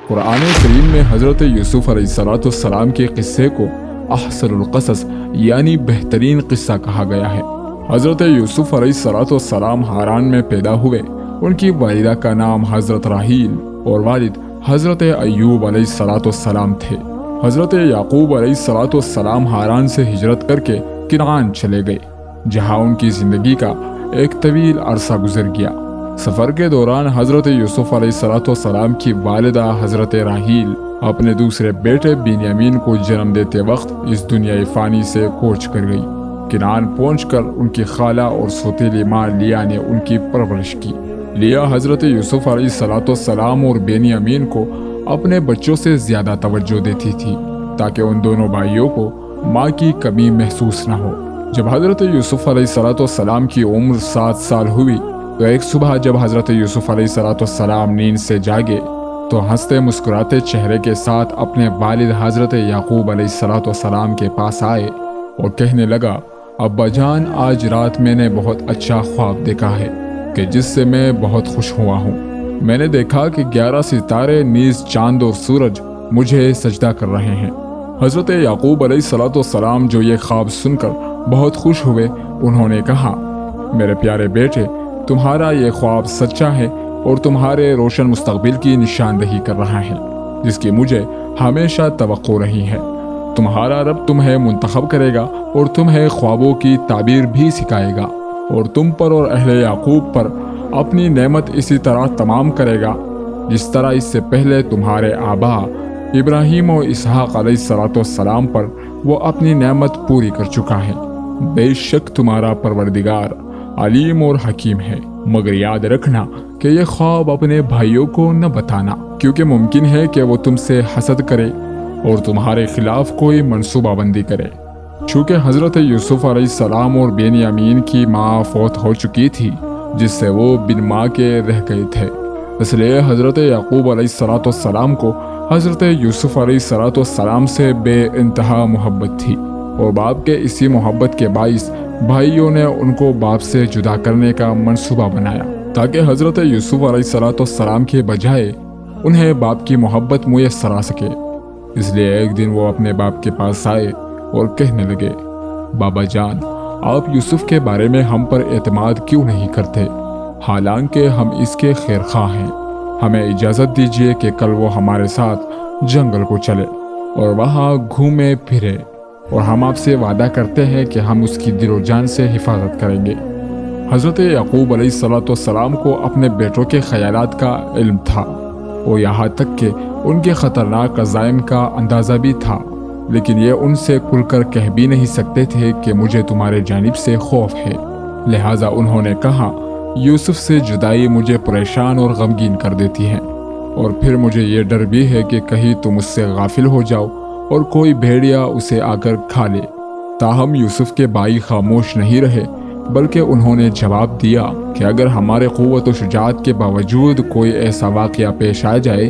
قرآن کریم میں حضرت یوسف علیہ السلام کے قصے کو احسن القصص یعنی بہترین قصہ کہا گیا ہے۔ حضرت یوسف علیہ السلام حاران میں پیدا ہوئے۔ ان کی والدہ کا نام حضرت راحیل اور والد حضرت ایوب علیہ السلام تھے۔ حضرت یعقوب علیہ السلام حاران سے ہجرت کر کے کنعان چلے گئے، جہاں ان کی زندگی کا ایک طویل عرصہ گزر گیا۔ سفر کے دوران حضرت یوسف علیہ السلام کی والدہ حضرت راحیل اپنے دوسرے بیٹے بنیامین کو جنم دیتے وقت اس دنیا فانی سے کوچ کر گئی۔ کنعان پہنچ کر ان کی خالہ اور سوتیلی ماں لیا نے ان کی پرورش کی۔ لیا حضرت یوسف علیہ السلام اور بنیامین کو اپنے بچوں سے زیادہ توجہ دیتی تھی تاکہ ان دونوں بھائیوں کو ماں کی کمی محسوس نہ ہو۔ جب حضرت یوسف علیہ السلام کی عمر 7 سال ہوئی تو ایک صبح جب حضرت یوسف علیہ السلام نیند سے جاگے تو ہنستے مسکراتے چہرے کے ساتھ اپنے والد حضرت یعقوب علیہ السلام کے پاس آئے اور کہنے لگا، ابا جان، آج رات میں نے بہت اچھا خواب دیکھا ہے کہ جس سے میں بہت خوش ہوا ہوں۔ میں نے دیکھا کہ 11 ستارے نیز چاند اور سورج مجھے سجدہ کر رہے ہیں۔ حضرت یعقوب علیہ السلام جو یہ خواب سن کر بہت خوش ہوئے، انہوں نے کہا، میرے پیارے بیٹے، تمہارا یہ خواب سچا ہے اور تمہارے روشن مستقبل کی نشاندہی کر رہا ہے جس کی مجھے ہمیشہ توقع رہی ہے۔ تمہارا رب تمہیں منتخب کرے گا اور تمہیں خوابوں کی تعبیر بھی سکھائے گا اور تم پر اور اہل یعقوب پر اپنی نعمت اسی طرح تمام کرے گا جس طرح اس سے پہلے تمہارے آبا ابراہیم و اسحاق علیہ السلام پر وہ اپنی نعمت پوری کر چکا ہے۔ بے شک تمہارا پروردگار علیم اور حکیم ہے، مگر یاد رکھنا کہ یہ خواب اپنے بھائیوں کو نہ بتانا، کیونکہ ممکن ہے کہ وہ تم سے حسد کرے اور تمہارے خلاف کوئی منصوبہ بندی کرے۔ چونکہ حضرت یوسف علیہ السلام اور بنیامین کی ماں فوت ہو چکی تھی جس سے وہ بن ماں کے رہ گئے تھے، اس لیے حضرت یعقوب علیہ السلام کو حضرت یوسف علیہ السلام سے بے انتہا محبت تھی اور باپ کے اسی محبت کے باعث بھائیوں نے ان کو باپ سے جدا کرنے کا منصوبہ بنایا تاکہ حضرت یوسف علیہ السلام کے بجائے انہیں باپ کی محبت میسر آ سکے۔ اس لیے ایک دن وہ اپنے باپ کے پاس آئے اور کہنے لگے، بابا جان، آپ یوسف کے بارے میں ہم پر اعتماد کیوں نہیں کرتے؟ حالانکہ ہم اس کے خیر خواہ ہیں۔ ہمیں اجازت دیجیے کہ کل وہ ہمارے ساتھ جنگل کو چلے اور وہاں گھومے پھرے، اور ہم آپ سے وعدہ کرتے ہیں کہ ہم اس کی دل و جان سے حفاظت کریں گے۔ حضرت یعقوب علیہ السلام کو اپنے بیٹوں کے خیالات کا علم تھا اور یہاں تک کہ ان کے خطرناک عزائم کا اندازہ بھی تھا، لیکن یہ ان سے کھل کر کہہ بھی نہیں سکتے تھے کہ مجھے تمہارے جانب سے خوف ہے۔ لہٰذا انہوں نے کہا، یوسف سے جدائی مجھے پریشان اور غمگین کر دیتی ہے، اور پھر مجھے یہ ڈر بھی ہے کہ کہیں تم اس سے غافل ہو جاؤ اور کوئی بھیڑیا اسے آ کر کھا لے۔ تاہم یوسف کے بھائی خاموش نہیں رہے، بلکہ انہوں نے جواب دیا کہ اگر ہمارے قوت و شجاعت کے باوجود کوئی ایسا واقعہ پیش آ جائے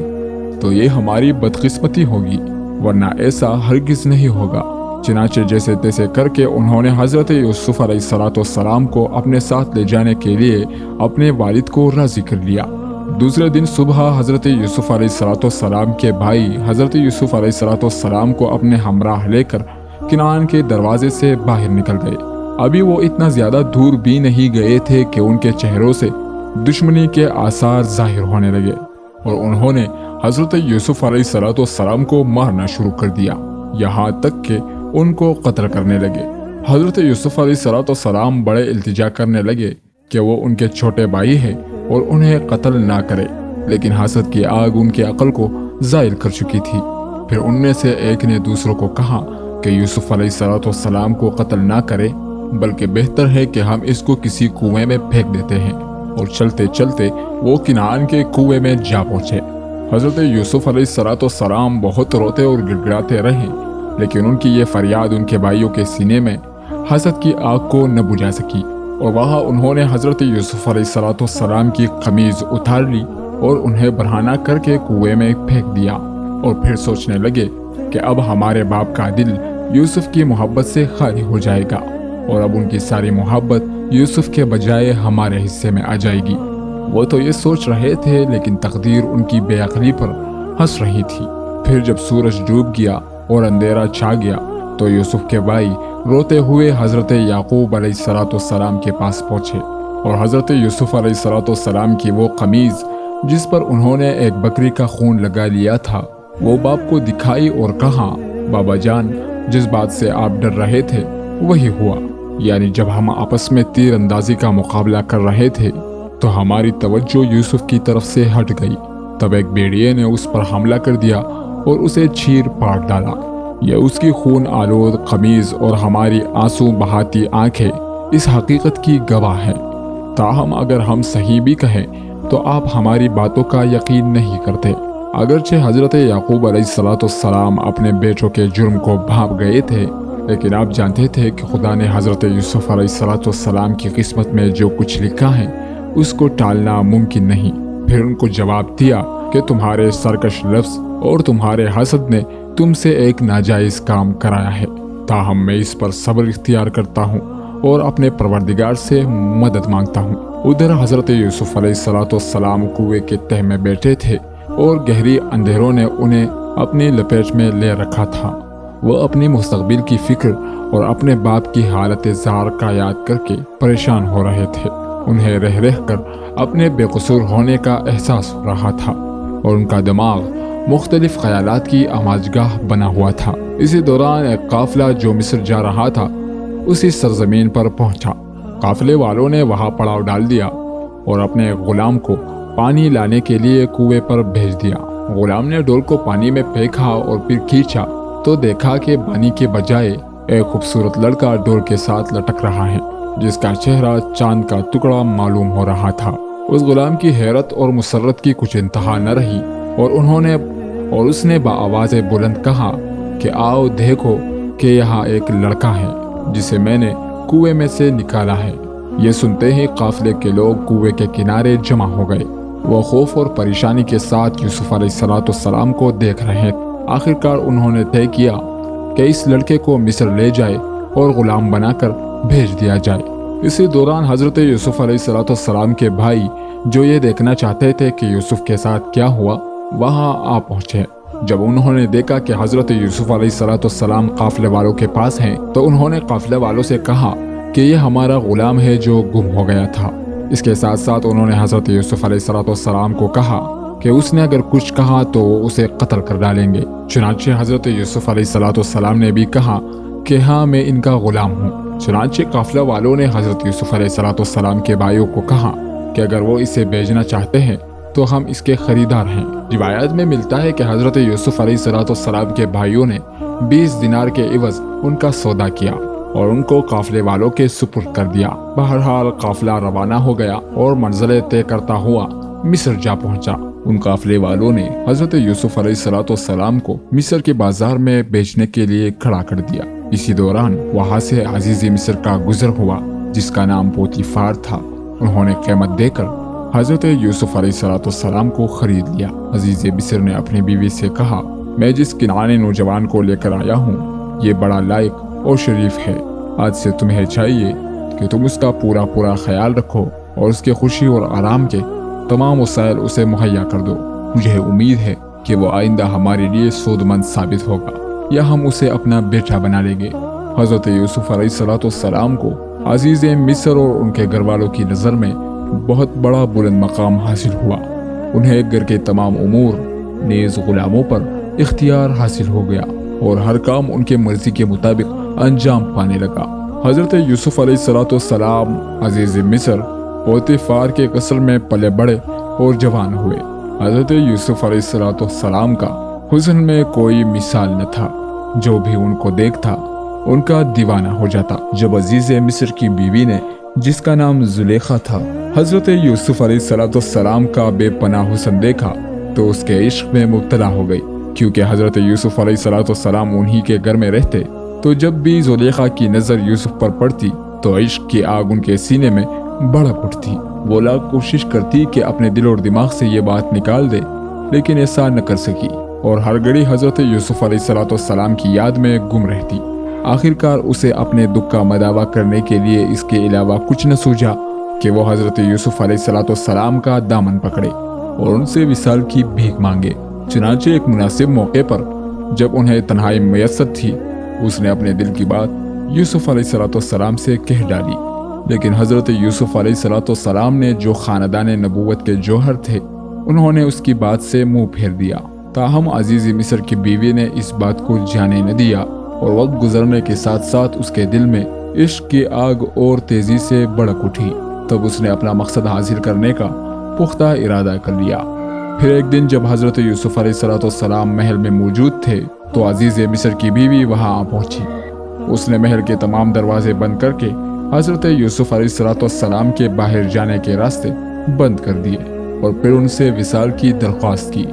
تو یہ ہماری بدقسمتی ہوگی، ورنہ ایسا ہرگز نہیں ہوگا۔ چنانچہ جیسے تیسے کر کے انہوں نے حضرت یوسف علیہ السلام کو اپنے ساتھ لے جانے کے لیے اپنے والد کو راضی کر لیا۔ دوسرے دن صبح حضرت یوسف علیہ السلام کے بھائی حضرت یوسف علیہ السلام کو اپنے ہمراہ لے کر کنعان کے دروازے سے باہر نکل گئے۔ ابھی وہ اتنا زیادہ دور بھی نہیں گئے تھے کہ ان کے چہروں سے دشمنی کے آثار ظاہر ہونے لگے اور انہوں نے حضرت یوسف علیہ السلام کو مارنا شروع کر دیا، یہاں تک کہ ان کو قتل کرنے لگے۔ حضرت یوسف علیہ السلام بڑے التجا کرنے لگے کہ وہ ان کے چھوٹے بھائی ہیں اور انہیں قتل نہ کرے، لیکن حسد کی آگ ان کے عقل کو زائل کر چکی تھی۔ پھر ان میں سے ایک نے دوسروں کو کہا کہ یوسف علیہ السلام کو قتل نہ کرے، بلکہ بہتر ہے کہ ہم اس کو کسی کنویں میں پھینک دیتے ہیں، اور چلتے چلتے وہ کنعان کے کنویں میں جا پہنچے۔ حضرت یوسف علیہ السلام بہت روتے اور گڑگڑاتے رہے، لیکن ان کی یہ فریاد ان کے بھائیوں کے سینے میں حسد کی آگ کو نہ بجھا سکی، اور وہاں انہوں نے حضرت یوسف علیہ السلام کی قمیض اتار لی اور انہیں برہنہ کر کے کنویں میں پھینک دیا، اور پھر سوچنے لگے کہ اب ہمارے باپ کا دل یوسف کی محبت سے خالی ہو جائے گا، اور اب ان کی ساری محبت یوسف کے بجائے ہمارے حصے میں آ جائے گی۔ وہ تو یہ سوچ رہے تھے، لیکن تقدیر ان کی بے عقلی پر हंस रही थी। फिर जब सूरज डूब गया और अंधेरा छा गया तो यूसुफ के भाई रोते हुए हजरत याकूब अलैहिस्सलाम के पास पहुंचे और हजरत यूसुफ अलैहिस्सलाम की वो कमीज जिस पर उन्होंने एक बकरी का खून लगा लिया था वो बाप को दिखाई और कहा, बाबा जान, जिस बात से आप डर रहे थे वही हुआ। यानी जब हम आपस में तीर अंदाजी का मुकाबला कर रहे थे तो हमारी तवज्जो यूसुफ की तरफ से हट गई। तब एक भेड़िए ने उस पर हमला कर दिया और उसे चीर पाट डाला। यह उसकी खून आलूद कमीज और हमारी आंसू बहाती आंखें इस हकीकत की गवाह हैं। ताहम अगर हम सही भी कहें तो आप हमारी बातों का यकीन नहीं करते। अगरचे हजरत याकूब अलैहिस्सलाम अपने बेटों के जुर्म को भाप गए थे, लेकिन आप जानते थे कि खुदा ने हजरत यूसुफ अलैहिस्सलाम की किस्मत में जो कुछ लिखा है उसको टालना मुमकिन नहीं। फिर उनको जवाब दिया कि तुम्हारे सरकश लफ्ज और तुम्हारे हसद ने तुमसे एक नाजायज काम कराया है। ताहम मैं इस पर सब्र इख्तियार करता हूँ और अपने परवरदिगार से मदद मांगता हूँ। उधर हजरत यूसुफ अलैहिस्सलाम कुएं के तह में बैठे थे और गहरी अंधेरों ने उन्हें अपनी लपेट में ले रखा था। वह अपनी मुस्तकबिल की फिक्र और अपने बाप की हालत जार का याद करके परेशान हो रहे थे। उन्हें रह रह कर अपने बेकसूर होने का एहसास हो रहा था और उनका दिमाग मुख्तलिफ ख्यालात की आमाजगाह बना हुआ था। इसी दौरान एक काफिला जो मिस्र जा रहा था उसी सरजमीन पर पहुंचा। काफिले वालों ने वहां पड़ाव डाल दिया और अपने गुलाम को पानी लाने के लिए कुएं पर भेज दिया। गुलाम ने डोल को पानी में फेंका और फिर खींचा तो देखा कि पानी के बजाय एक खूबसूरत लड़का डोल के साथ लटक रहा है जिसका चेहरा चांद का टुकड़ा मालूम हो रहा था। उस गुलाम की हैरत और मुसर्रत की कुछ इंतहा न रही और उसने बाआवाज़ बुलंद कहा कि आओ देखो कि यहाँ एक लड़का है जिसे मैंने कुएं में से निकाला है। ये सुनते ही काफिले के लोग कुएं के किनारे जमा हो गए। वो खौफ और परेशानी के साथ यूसुफ अलैहिस्सलाम को देख रहे थे। आखिरकार उन्होंने तय किया कि इस लड़के को मिस्र ले जाए और गुलाम बनाकर भेज दिया जाए। इसी दौरान हजरत यूसुफ अलैहिस्सलाम के भाई जो ये देखना चाहते थे कि यूसुफ के साथ क्या हुआ वहां आ पहुंचे। जब उन्होंने देखा कि हजरत यूसुफ अलैहिस्सलाम काफिले वालों के पास हैं तो उन्होंने काफिले वालों से कहा कि ये हमारा गुलाम है जो गुम हो गया था। इसके साथ साथ उन्होंने हजरत यूसुफ अलैहिस्सलाम को कहा कि उसने अगर कुछ कहा तो उसे कत्ल कर डालेंगे। चुनांचे हजरत यूसुफ अलैहिस्सलाम ने भी कहा कि हाँ, मैं इनका गुलाम हूँ। चुनांचे काफिला वालों ने हजरत यूसुफ अलैहिस्सलाम के भाइयों को कहा कि अगर वो इसे भेजना चाहते हैं तो हम इसके खरीदार हैं। रिवायत में मिलता है कि हजरत यूसुफ अलैहिस्सलाम के भाइयों ने 20 दिनार के इवज उनका सौदा किया और उनको काफिले वालों के सुपुर्द कर दिया। बहरहाल काफिला रवाना हो गया और मंजिल तय करता हुआ मिस्र जा पहुंचा। उन काफिले वालों ने हजरत यूसुफ अलैहिस्सलाम को मिस्र के बाजार में बेचने के लिए खड़ा कर दिया। इसी दौरान वहां से अजीज मिस्र का गुजर हुआ जिसका नाम पोतीफार था। उन्होंने कीमत देकर हजरत यूसुफ अलैहिस्सलाम को खरीद लिया। अजीज मिस्र ने अपनी बीवी से कहा, मैं जिस किनारे नौजवान को लेकर आया हूँ ये बड़ा लायक और शरीफ है। आज से तुम्हें चाहिए कि तुम उसका पूरा ख्याल रखो और उसके खुशी और आराम के तमाम वसाइल उसे मुहैया कर दो। मुझे उम्मीद है कि वो आइंदा हमारे लिए सूदमंद साबित होगा या हम उसे अपना बेटा बना लेंगे। हजरत यूसुफ अलैहिस्सलाम को अजीज मिस्र और उनके घर वालों की नज़र में बहुत बड़ा बुलंद मकाम हासिल हुआ। उन्हें घर के तमाम उमूर नेज़ गुलामों पर इख्तियार हासिल हो गया और हर काम उनके मर्जी के मुताबिक अंजाम पाने लगा। हजरत यूसुफ अलैहिस्सलाम अजीज मिस्र पोतीफार के कसर में पले बड़े और जवान हुए। हजरत यूसुफ अलैहिस्सलाम का हुस्न में कोई मिसाल न था। जो भी उनको देखता उनका दीवाना हो जाता। जब अजीज मिस्र की बीवी ने जिसका नाम जुलेखा था हजरत यूसुफ अलैहिस्सलाम का बेपनाह हुस्न देखा तो उसके इश्क में मुब्तला हो गई। क्योंकि हजरत यूसुफ अलैहिस्सलाम उन्हीं के घर में रहते तो जब भी जुलेखा की नज़र यूसुफ पर पड़ती तो इश्क की आग उनके सीने में भड़क उठती। वो लाख कोशिश करती कि अपने दिल और दिमाग से ये बात निकाल दे लेकिन ऐसा न कर सकी और हर घड़ी हजरत यूसुफ अलैहिस्सलाम की याद में गुम रहती। आखिरकार उसे अपने दुख का मदावा करने के लिए इसके अलावा कुछ न सूझा कि वो हजरत यूसुफ अलैहिस्सलाम का दामन पकड़े और उनसे विसाल की भीख मांगे। चुनांचे एक मुनासिब मौके पर जब उन्हें तन्हाई मैसर थी, उसने अपने दिल की बात यूसुफ अलैहिस्सलाम से कह डाली। लेकिन हज़रत यूसुफ अलैहिस्सलाम ने जो खानदान नबूवत के जौहर थे, उन्होंने उसकी बात से मुंह फेर दिया। ताहम अजीज़ मिस्र की बीवी ने इस बात को जाने न दिया और वक्त गुजरने के साथ साथ उसके दिल में इश्क की आग और तेजी से भड़क उठी। तब उसने अपना मकसद हासिल करने का पुख्ता इरादा कर लिया। फिर एक दिन जब हज़रत यूसुफ अलैहिस्सलाम महल में मौजूद थे तो अजीज़ मिस्र की बीवी वहां आ पहुंची। उसने महल के तमाम दरवाजे बंद करके हज़रत यूसुफ अलैहिस्सलाम के बाहर जाने के रास्ते बंद कर दिए और फिर उनसे विसाल की दरख्वास्त की।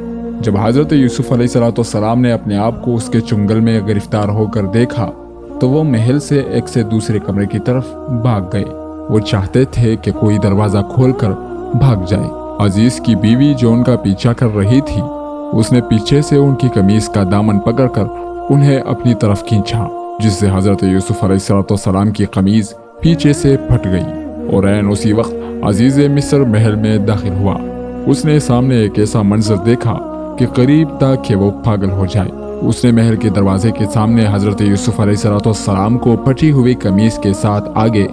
जब हज़रत यूसुफ अलैहिस्सलाम ने अपने आप को उसके चुंगल में गिरफ्तार होकर देखा तो वो महल से एक से दूसरे कमरे की तरफ भाग गए। वो चाहते थे कि कोई दरवाज़ा खोलकर भाग जाए। अजीज की बीवी जो उनका पीछा कर रही थी, उसने पीछे से उनकी कमीज का दामन पकड़कर उन्हें अपनी तरफ खींचा, जिससे हज़रत यूसुफ अलैहिस्सलाम की कमीज पीछे से फट गई और ऐन उसी वक्त अजीज मिस्र महल में दाखिल हुआ। उसने सामने एक ऐसा मंजर देखा कि करीब था कि वो पागल हो जाए। उसने महल के दरवाजे के सामने हज़रत यूसुफ अलैहिस्सलाम को फटी हुई कमीज के साथ आगे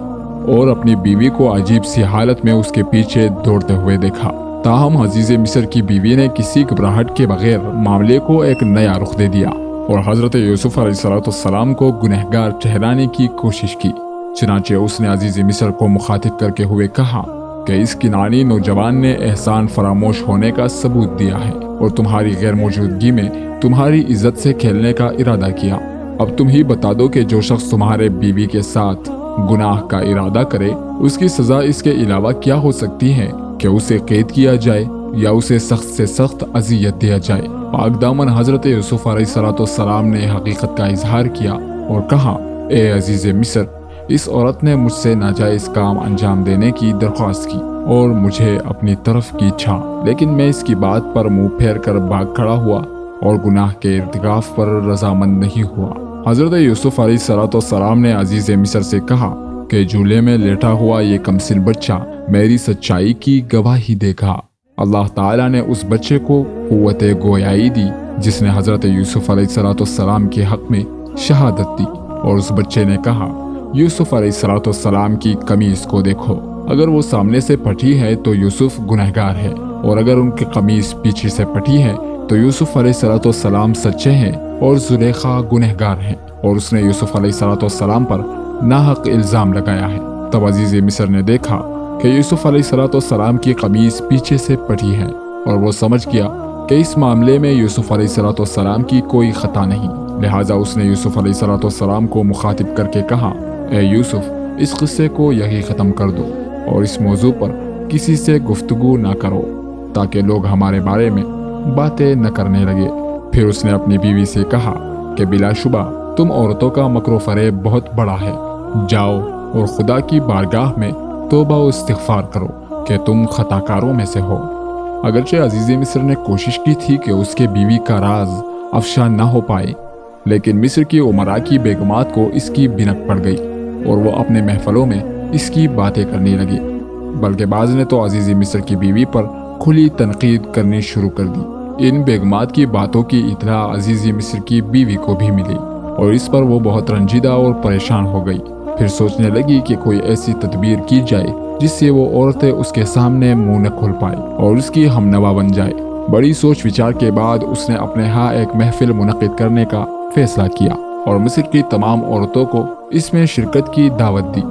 और अपनी बीवी को अजीब सी हालत में उसके पीछे दौड़ते हुए देखा। ताहम अजीज मिस्र की बीवी ने किसी घबराहट के बगैर मामले को एक नया रुख दे दिया और हज़रत यूसुफ अलैहिस्सलाम को गुनहगार ठहराने की कोशिश की। चुनांचे उसने अजीज मिस्र को मुखातिब करके हुए कहा कि इस किनानी नौजवान ने एहसान फरामोश होने का सबूत दिया है और तुम्हारी गैर मौजूदगी में तुम्हारी इज्जत से खेलने का इरादा किया। अब तुम ही बता दो कि जो शख्स तुम्हारे बीवी के साथ गुनाह का इरादा करे, उसकी सजा इसके अलावा क्या हो सकती है कि उसे कैद किया जाए या उसे सख्त से सख्त अजियत दिया जाए। पाक दामन हज़रत यूसुफ अलैहिस्सलाम ने हकीकत का इजहार किया और कहा, ए अजीज मिस्र, इस औरत ने मुझसे नाजायज काम अंजाम देने की दरख्वास्त की और मुझे अपनी तरफ खींचा, लेकिन मैं इसकी बात पर मुंह फेर कर भाग खड़ा हुआ और गुनाह के इर्तिकाफ पर रजामंद नहीं हुआ। हज़रत यूसुफ अलैहिस्सलाम ने अजीज मिस्र से कहा कि झूले में लेटा हुआ ये कमसिन बच्चा मेरी सच्चाई की गवाही देगा। अल्लाह ताला ने उस बच्चे को कुव्वत गोयाई दी जिसने हज़रत यूसुफ अलैहिस्सलाम के हक में शहादत दी और उस बच्चे ने कहा, यूसुफ अलैहिस्सलाम की कमीज को देखो, अगर वो सामने से फटी है तो यूसुफ गुनहगार है और अगर उनकी कमीज पीछे से फटी है तो यूसुफ अलैहिस्सलाम सच्चे हैं और जुलेखा गुनहगार है और उसने यूसुफ अलैहिस्सलाम पर नाहक इल्ज़ाम लगाया है। तब अजीज़ मिस्र ने देखा कि यूसुफ अलैहिस्सलाम की कमीज पीछे से फटी है और वो समझ गया कि इस मामले में यूसुफ अलैहिस्सलाम की कोई खता नहीं। लिहाजा उसने यूसुफ अलैहिस्सलाम को मुखातिब करके कहा, ए यूसुफ, इस किस्से को यही ख़त्म कर दो और इस मौजू पर किसी से गुफ्तगू ना करो ताकि लोग हमारे बारे में बातें न करने लगे। फिर उसने अपनी बीवी से कहा कि बिलाशुबा तुम औरतों का मकरो फरेब बहुत बड़ा है, जाओ और खुदा की बारगाह में तौबा व इस्तिग़फ़ार करो कि तुम खताकारों में से हो। अगरचे अजीज़ मिस्र ने कोशिश की थी कि उसके बीवी का राज अफशा न हो पाए, लेकिन मिस्र की उमरा की बेगमात को इसकी बिनक पड़ गई और वो अपने महफलों में इसकी बातें करने लगी। बल्कि बाज़ ने तो अजीज़ मिस्र की बीवी पर खुली तनकीद करनी शुरू कर दी। इन बेगमात की बातों की इत्तला अजीज़ मिस्र की बीवी को भी मिली और इस पर वो बहुत रंजीदा और परेशान हो गई। फिर सोचने लगी कि कोई ऐसी तदबीर की जाए जिससे वो औरतें उसके सामने मुंह न खोल पाए और उसकी हमनवा बन जाए। बड़ी सोच विचार के बाद उसने अपने यहाँ एक महफिल मुनक़िद करने का फैसला किया और मिस्र की तमाम औरतों को इसमें शिरकत की दावत दी।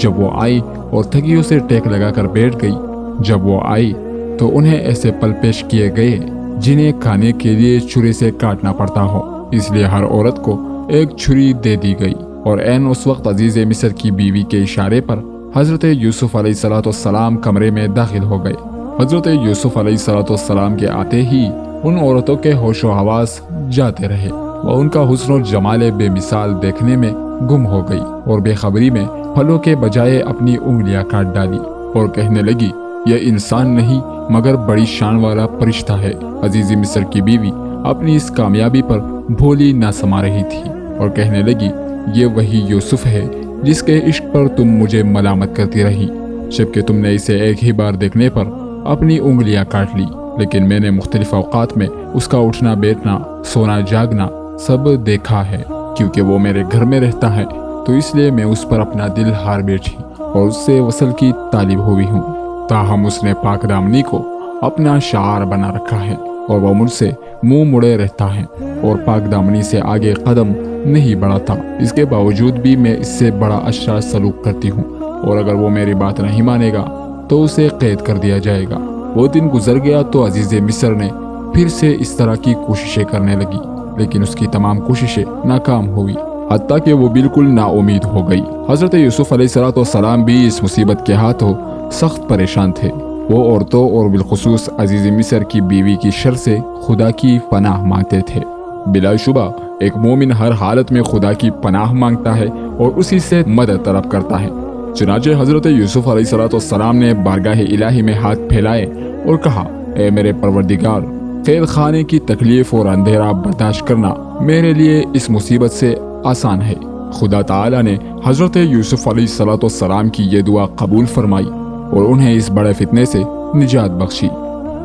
जब वो आई और थकियों से टेक लगाकर बैठ गई। जब वो आई तो उन्हें ऐसे पल पेश किए गए जिन्हें खाने के लिए छुरी से काटना पड़ता हो, इसलिए हर औरत को एक छुरी दे दी गई। और ऐन उस वक्त अजीज़ मिस्र की बीवी के इशारे पर हज़रत यूसुफ अलैहिस्सलाम कमरे में दाखिल हो गए। हज़रत यूसुफ अलैहिस्सलाम के आते ही उन औरतों के होशो हवास जाते रहे। वह उनका हुस्न और जमाल बेमिसाल देखने में गुम हो गई और बेखबरी में फलों के बजाय अपनी उंगलियां काट डाली और कहने लगी, यह इंसान नहीं मगर बड़ी शान वाला फरिश्ता है। अजीज़ मिस्र की बीवी अपनी इस कामयाबी पर भोली ना समा रही थी और कहने लगी, ये वही यूसुफ है जिसके इश्क पर तुम मुझे मलामत करती रही, जबकि तुमने इसे एक ही बार देखने पर अपनी उंगलियां काट ली। लेकिन मैंने मुख्तलिफ औकात में उसका उठना बैठना, सोना जागना सब देखा है। क्योंकि वो मेरे घर में रहता है तो इसलिए मैं उस पर अपना दिल हार बैठी और उससे वसल की तालिब हुई हूँ। ताहम उसने पाक दामनी को अपना शार बना रखा है और वह मुझसे मुंह मुड़े रहता है और पाक दामनी से आगे कदम नहीं बढ़ाता। इसके बावजूद भी मैं इससे बड़ा अच्छा सलूक करती हूँ और अगर वो मेरी बात नहीं मानेगा तो उसे कैद कर दिया जाएगा। वो दिन गुजर गया तो अजीज़ मिस्र ने फिर से इस तरह की कोशिशें करने लगी, लेकिन उसकी तमाम कोशिशें नाकाम हुई, हत्ता कि वो बिल्कुल नाउमीद हो गई। हज़रत यूसुफ अलैहिस्सलाम भी इस मुसीबत के हाथों सख्त परेशान थे। वो औरतों और बिलखुसूस अजीज़ मिस्र की बीवी की शर से खुदा की पनाह मांगते थे। बिलाशुबा एक मोमिन हर हालत में खुदा की पनाह मांगता है और उसी से मदद तलब करता है। चुनाचे हज़रत यूसुफ अलैहिस्सलाम ने बारगाह इलाही में हाथ फैलाए और कहा, ए मेरे परवरदिगार, कैद खाने की तकलीफ और अंधेरा बर्दाश्त करना मेरे लिए इस मुसीबत से आसान है। खुदा ताला ने हज़रत यूसुफ अलैहिस्सलाम की ये दुआ कबूल फरमाई और उन्हें इस बड़े फितने से निजात बख्शी।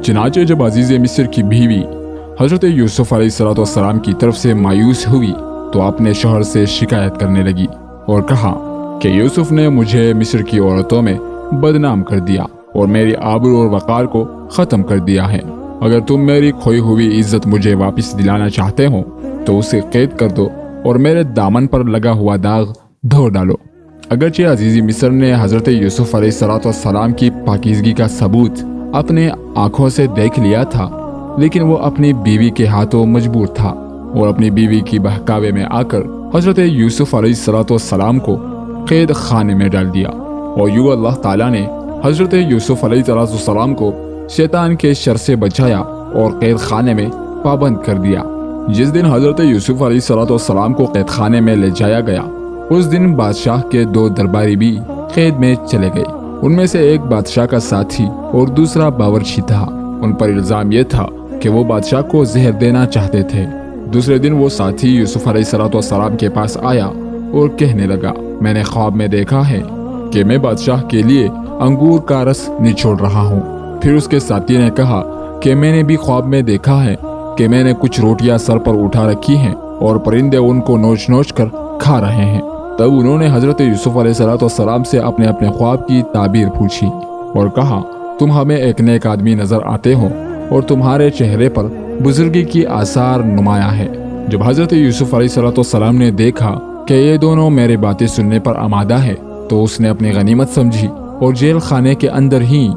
चुनाचे जब अजीज़ मिस्र की बीवी हज़रत यूसुफ अलैहिस्सलाम की तरफ से मायूस हुई तो अपने शौहर से शिकायत करने लगी और कहा कि यूसुफ ने मुझे मिस्र की औरतों में बदनाम कर दिया और मेरी आबरू और वक़ार को ख़त्म कर दिया है। अगर तुम मेरी खोई हुई इज्जत मुझे वापस दिलाना चाहते हो तो उसे कैद कर दो और मेरे दामन पर लगा हुआ दाग धो डालो। अगरचे अजीज़ी मिस्र ने हज़रत यूसुफ अलैहिस्सलाम की पाकीज़गी का सबूत अपने आँखों से देख लिया था, लेकिन वो अपनी बीवी के हाथों मजबूर था और अपनी बीवी की बहकावे में आकर हज़रत यूसुफ अलैहिस्सलाम को कैद खाने में डाल दिया। और यूँ अल्लाह ताला ने हज़रत यूसुफ अलैहिस्सलाम को शैतान के शर से बचाया और कैद खाने में पाबंद कर दिया। जिस दिन हज़रत यूसुफ अलैहिस्सलाम को कैद खाने में ले जाया गया, उस दिन बादशाह के 2 दरबारी भी कैद में चले गए। उनमें से एक बादशाह का साथी और दूसरा बावर्ची था। उन पर इल्ज़ाम यह था कि वो बादशाह को जहर देना चाहते थे। दूसरे दिन वो साथी यूसुफ अलैहिस्सलाम के पास आया और कहने लगा, मैंने ख्वाब में देखा है कि मैं बादशाह के लिए अंगूर का रस निचोड़ रहा हूँ। फिर उसके साथी ने कहा कि मैंने भी ख्वाब में देखा है कि मैंने कुछ रोटियां सर पर उठा रखी हैं और परिंदे उनको नोच नोच कर खा रहे हैं। तब उन्होंने हज़रत यूसुफ अलैहिस्सलाम से अपने अपने ख्वाब की ताबीर पूछी और कहा, तुम हमें एक नेक आदमी नजर आते हो और तुम्हारे चेहरे पर बुजुर्गी की आसार नुमाया है। जब हज़रत यूसुफ अलैहिस्सलाम ने देखा कि ये दोनों मेरी बातें सुनने पर आमादा है तो उसने अपनी गनीमत समझी और जेल खाने के अंदर ही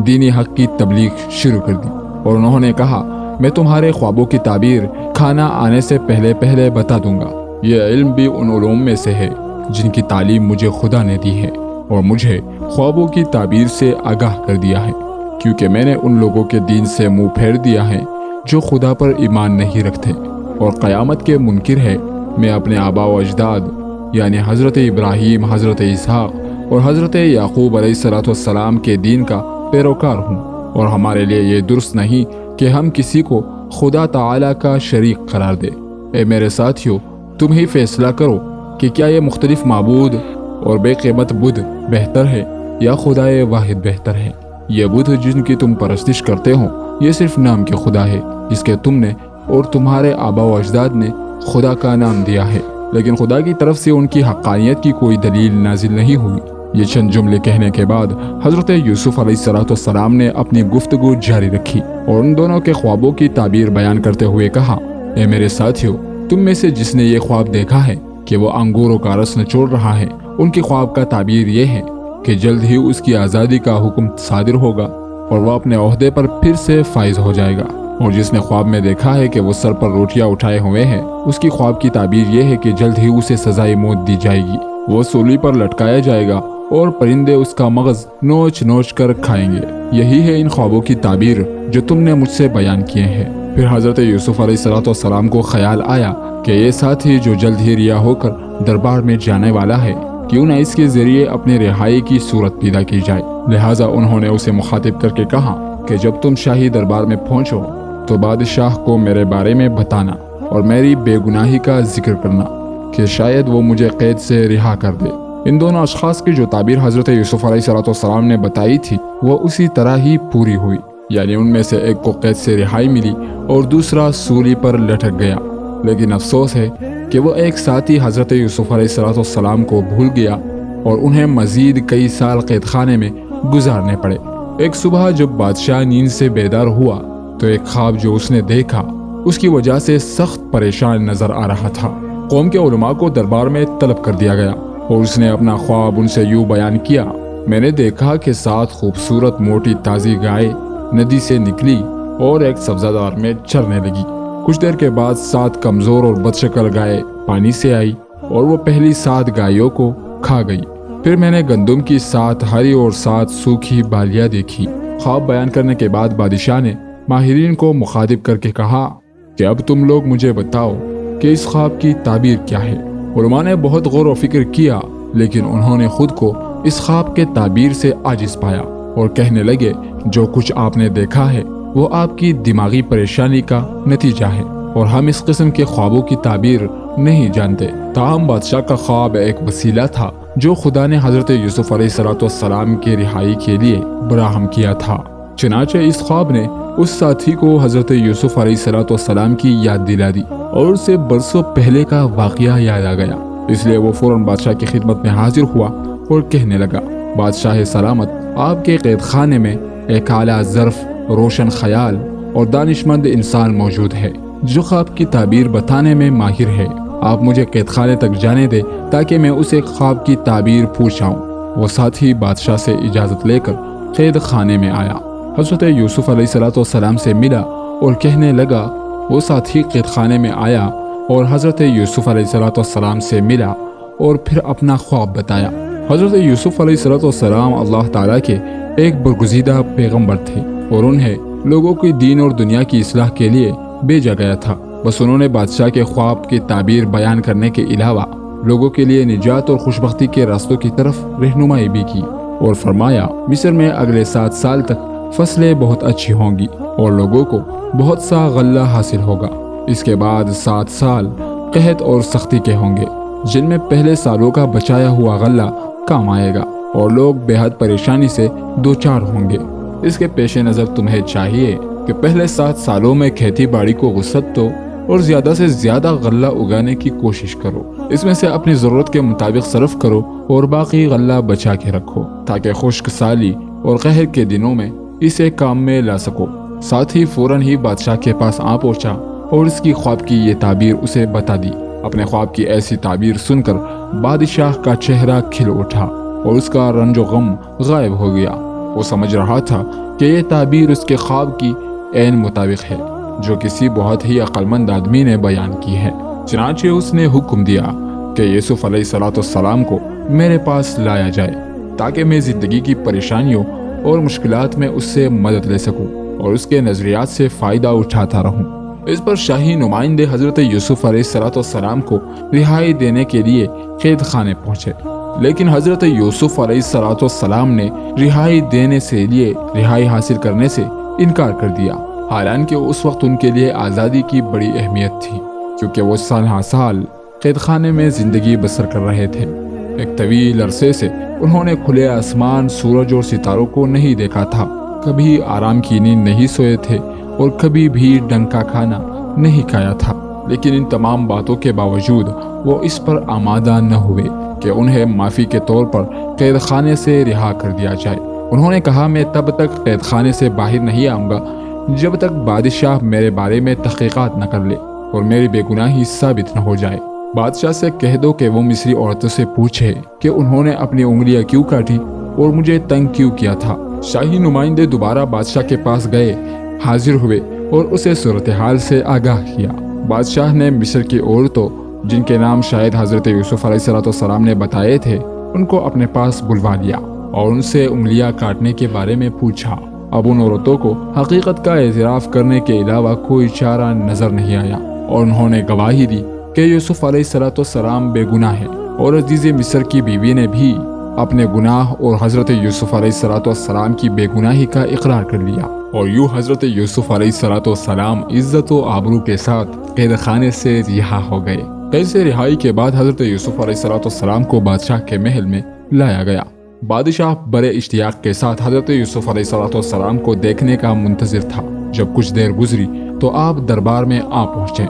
दीनी हक की तबलीग शुरू कर दी। और उन्होंने कहा, मैं तुम्हारे ख्वाबों की ताबीर खाना आने से पहले पहले बता दूंगा। यह इल्म भी उन उलूम में से है जिनकी तालीम मुझे खुदा ने दी है और मुझे ख्वाबों की ताबीर से आगाह कर दिया है, क्योंकि मैंने उन लोगों के दीन से मुंह फेर दिया है जो खुदा पर ईमान नहीं रखते और क़यामत के मुनकिर है। मैं अपने आबा व अजदाद यानी हज़रत इब्राहीम, हज़रत इसहाक़ और हज़रत याक़ूब अलैहिस्सलाम के दीन का पैरोकार हूँ और हमारे लिए ये दुरुस्त नहीं कि हम किसी को खुदा ताला का शरीक करार दे। ए मेरे साथियों, तुम ही फैसला करो कि क्या ये मुख्तलिफ माबूद और बेक़ीमत बुत बेहतर है या खुदाए वाहिद बेहतर है। ये बुत जिनकी तुम परस्तिश करते हो ये सिर्फ नाम के खुदा है जिसके तुमने और तुम्हारे आबा व अजदाद ने खुदा का नाम दिया है, लेकिन खुदा की तरफ से उनकी हक़ानियत की कोई दलील नाजिल नहीं हुई। ये चंद जुमले कहने के बाद हज़रत यूसुफ अलैहिस्सलाम ने अपनी गुफ्तगू जारी रखी और उन दोनों के ख्वाबों की ताबीर बयान करते हुए कहा, ए मेरे साथियों, तुम में से जिसने ये ख्वाब देखा है कि वो अंगूरों का रस निचोड़ रहा है, उनकी ख्वाब का ताबीर ये है कि जल्द ही उसकी आज़ादी का हुक्म सादिर होगा और वह अपने ओहदे पर फिर से फाइज हो जाएगा। और जिसने ख्वाब में देखा है कि वो सर पर रोटियां उठाए हुए है, उसकी ख्वाब की ताबीर ये है कि जल्द ही उसे सजाए मौत दी जाएगी। वो सूली पर लटकाया जाएगा और परिंदे उसका मगज नोच नोच कर खाएंगे। यही है इन ख्वाबों की ताबीर जो तुमने मुझसे बयान किए हैं। फिर हज़रत यूसुफ अलैहिस्सलाम को ख्याल आया कि ये साथी जो जल्द ही रिहा होकर दरबार में जाने वाला है, क्यों न इसके जरिए अपनी रिहाई की सूरत पैदा की जाए। लिहाजा उन्होंने उसे मुखातिब करके कहा कि जब तुम शाही दरबार में पहुंचो तो बादशाह को मेरे बारे में बताना और मेरी बेगुनाही का जिक्र करना कि शायद वो मुझे कैद से रिहा कर दे। इन दोनों अशखास की जो ताबीर हज़रत यूसुफ अलैहिस्सलाम ने बताई थी वो उसी तरह ही पूरी हुई। यानी उनमें से एक को कैद से रिहाई मिली और दूसरा सूली पर लटक गया। लेकिन अफसोस है कि वो एक साथी हज़रत यूसुफ अलैहिस्सलाम को भूल गया और उन्हें मज़ीद कई साल कैद खाने में गुजारने पड़े। एक सुबह जब बादशाह नींद से बेदार हुआ तो एक ख्वाब जो उसने देखा उसकी वजह से सख्त परेशान नजर आ रहा था। कौम के उलमा को दरबार में तलब कर दिया गया और उसने अपना ख्वाब उनसे यूं बयान किया, मैंने देखा कि 7 खूबसूरत मोटी ताज़ी गाय नदी से निकली और एक सब्जादार में चरने लगी। कुछ देर के बाद 7 कमजोर और बदशक्ल गाय पानी से आई और वो पहली 7 गायों को खा गई। फिर मैंने गंदुम की 7 हरी और 7 सूखी बालियां देखी। ख्वाब बयान करने के बाद बादशाह ने माहिरीन को मुखातिब करके कहा कि अब तुम लोग मुझे बताओ कि इस ख्वाब की ताबीर क्या है। उलमा ने बहुत गौर व फिक्र किया, लेकिन उन्होंने खुद को इस ख्वाब के ताबीर से आजिज पाया और कहने लगे, जो कुछ आपने देखा है वो आपकी दिमागी परेशानी का नतीजा है और हम इस किस्म के ख्वाबों की ताबीर नहीं जानते। ताहम बादशाह का ख्वाब एक वसीला था जो खुदा ने हजरत यूसुफ अलैहिस्सलाम की रिहाई के लिए बराहम किया था। चनाचे इस ख्वाब ने उस साथी को हजरत यूसुफ अलैहिस्सलाम की याद दिला दी और उसे बरसों पहले का वाकया याद आ गया। इसलिए वो फौरन बादशाह की खिदमत में हाजिर हुआ और कहने लगा, बादशाह सलामत, आपके कैद खाने में एक आला ज़र्फ, रोशन ख्याल और दानिशमंद इंसान मौजूद है जो ख्वाब की ताबीर बताने में माहिर है। आप मुझे कैद खाने तक जाने दें ताकि मैं उसे ख्वाब की ताबीर पूछाऊं। वो साथी बादशाह से इजाज़त लेकर कैद खाने में आया, हज़रत यूसुफ अलैहिस्सलाम से मिला और कहने लगा। वो साथी कैद खाने में आया और हज़रत यूसुफ अलैहिस्सलाम से मिला और फिर अपना ख्वाब बताया। हज़रत यूसुफ अलैहिस्सलाम अल्लाह ताला के एक बरगुज़ीदा पैगम्बर थे और उन्हें लोगों की दीन और दुनिया की इस्लाह के लिए भेजा गया था। बस उन्होंने बादशाह के ख्वाब की ताबीर बयान करने के अलावा लोगों के लिए निजात और खुशबख्ती के रास्तों की तरफ रहनुमाई भी की और फरमाया, मिस्र में अगले 7 साल तक फसलें बहुत अच्छी होंगी और लोगों को बहुत सा गल्ला हासिल होगा। इसके बाद 7 साल कहत और सख्ती के होंगे जिनमें पहले सालों का बचाया हुआ गल्ला काम आएगा और लोग बेहद परेशानी से दो चार होंगे। इसके पेश नज़र तुम्हें चाहिए कि पहले 7 सालों में खेती बाड़ी को वुसअत दो और ज़्यादा से ज़्यादा गल्ला उगाने की कोशिश करो। इसमें से अपनी ज़रूरत के मुताबिक सर्फ करो और बाकी गल्ला बचा के रखो ताकि खुश्क साली और कहर के दिनों में इसे काम में ला सको। साथ ही फौरन ही बादशाह के पास आ पहुंचा और इसकी ख्वाब की ये ताबीर उसे बता दी। अपने ख्वाब की ऐसी ताबीर सुनकर बादशाह का चेहरा खिल उठा और उसका रंजो गम गायब हो गया। वो समझ रहा था कि ये ताबीर उसके ख्वाब की ऐन मुताबिक है जो किसी बहुत ही अक्लमंद आदमी ने बयान की है। चनाचे उसने हुक्म दिया कि यूसुफ अलैहिस्सलाम को मेरे पास लाया जाए ताकि मैं ज़िंदगी की परेशानियों और मुश्किलात में उससे मदद ले सकूं और उसके नज़रियात से फ़ायदा उठाता रहूं। इस पर शाही नुमाइंदे हज़रत यूसुफ अलैहिस्सलाम को रिहाई देने के लिए कैद खाने पहुँचे, लेकिन हज़रत यूसुफ अलैहिस्सलाम ने रिहाई देने से लिए रिहाई हासिल करने से इनकार कर दिया। हालांकि उस वक्त उनके लिए आज़ादी की बड़ी अहमियत थी क्योंकि वो साल कैद खाने में ज़िंदगी बसर कर रहे थे। एक तवील अरसे से उन्होंने खुले आसमान, सूरज और सितारों को नहीं देखा था, कभी आराम की नींद नहीं सोए थे और कभी भी डंका खाना नहीं खाया था। लेकिन इन तमाम बातों के बावजूद वो इस पर आमादा न हुए कि उन्हें माफ़ी के तौर पर कैद खाने से रिहा कर दिया जाए। उन्होंने कहा, मैं तब तक कैद खाने से बाहर नहीं आऊँगा जब तक बादशाह मेरे बारे में तहकीकात न कर ले और मेरी बेगुनाही साबित न हो जाए। बादशाह से कह दो कि वो मिस्री औरतों से पूछे कि उन्होंने अपनी उंगलियां क्यों काटी और मुझे तंग क्यों किया था। शाही नुमाइंदे दोबारा बादशाह के पास गए, हाजिर हुए और उसे सूरत हाल से आगाह किया। बादशाह ने मिस्र की औरतों जिनके नाम शायद हज़रत यूसुफ अलैहिस्सलाम ने बताए थे उनको अपने पास बुलवा लिया और उनसे उंगलियां काटने के बारे में पूछा। अब उन औरतों को हकीकत का एतराफ़ करने के अलावा कोई चारा नज़र नहीं आया और उन्होंने गवाही दी कि यूसुफ अलैहिस्सलाम बेगुनाह है और अजीज़ मिस्र की बीवी ने भी अपने गुनाह और हज़रत यूसुफ अलैहिस्सलाम की बेगुनाही का इकरार कर लिया और यूँ हज़रत यूसुफ अलैहिस्सलाम इज़्ज़त व आबरू के साथ कैद खाने से रिहा हो गए। कैद से रिहाई के बाद हज़रत यूसुफ अलैहिस्सलाम को बादशाह के महल में लाया गया। बादशाह बड़े इश्तियाक के साथ हजरत यूसुफ अलैहिस्सलाम को देखने का मुंतजिर था। जब कुछ देर गुजरी तो आप दरबार में आ पहुंचे।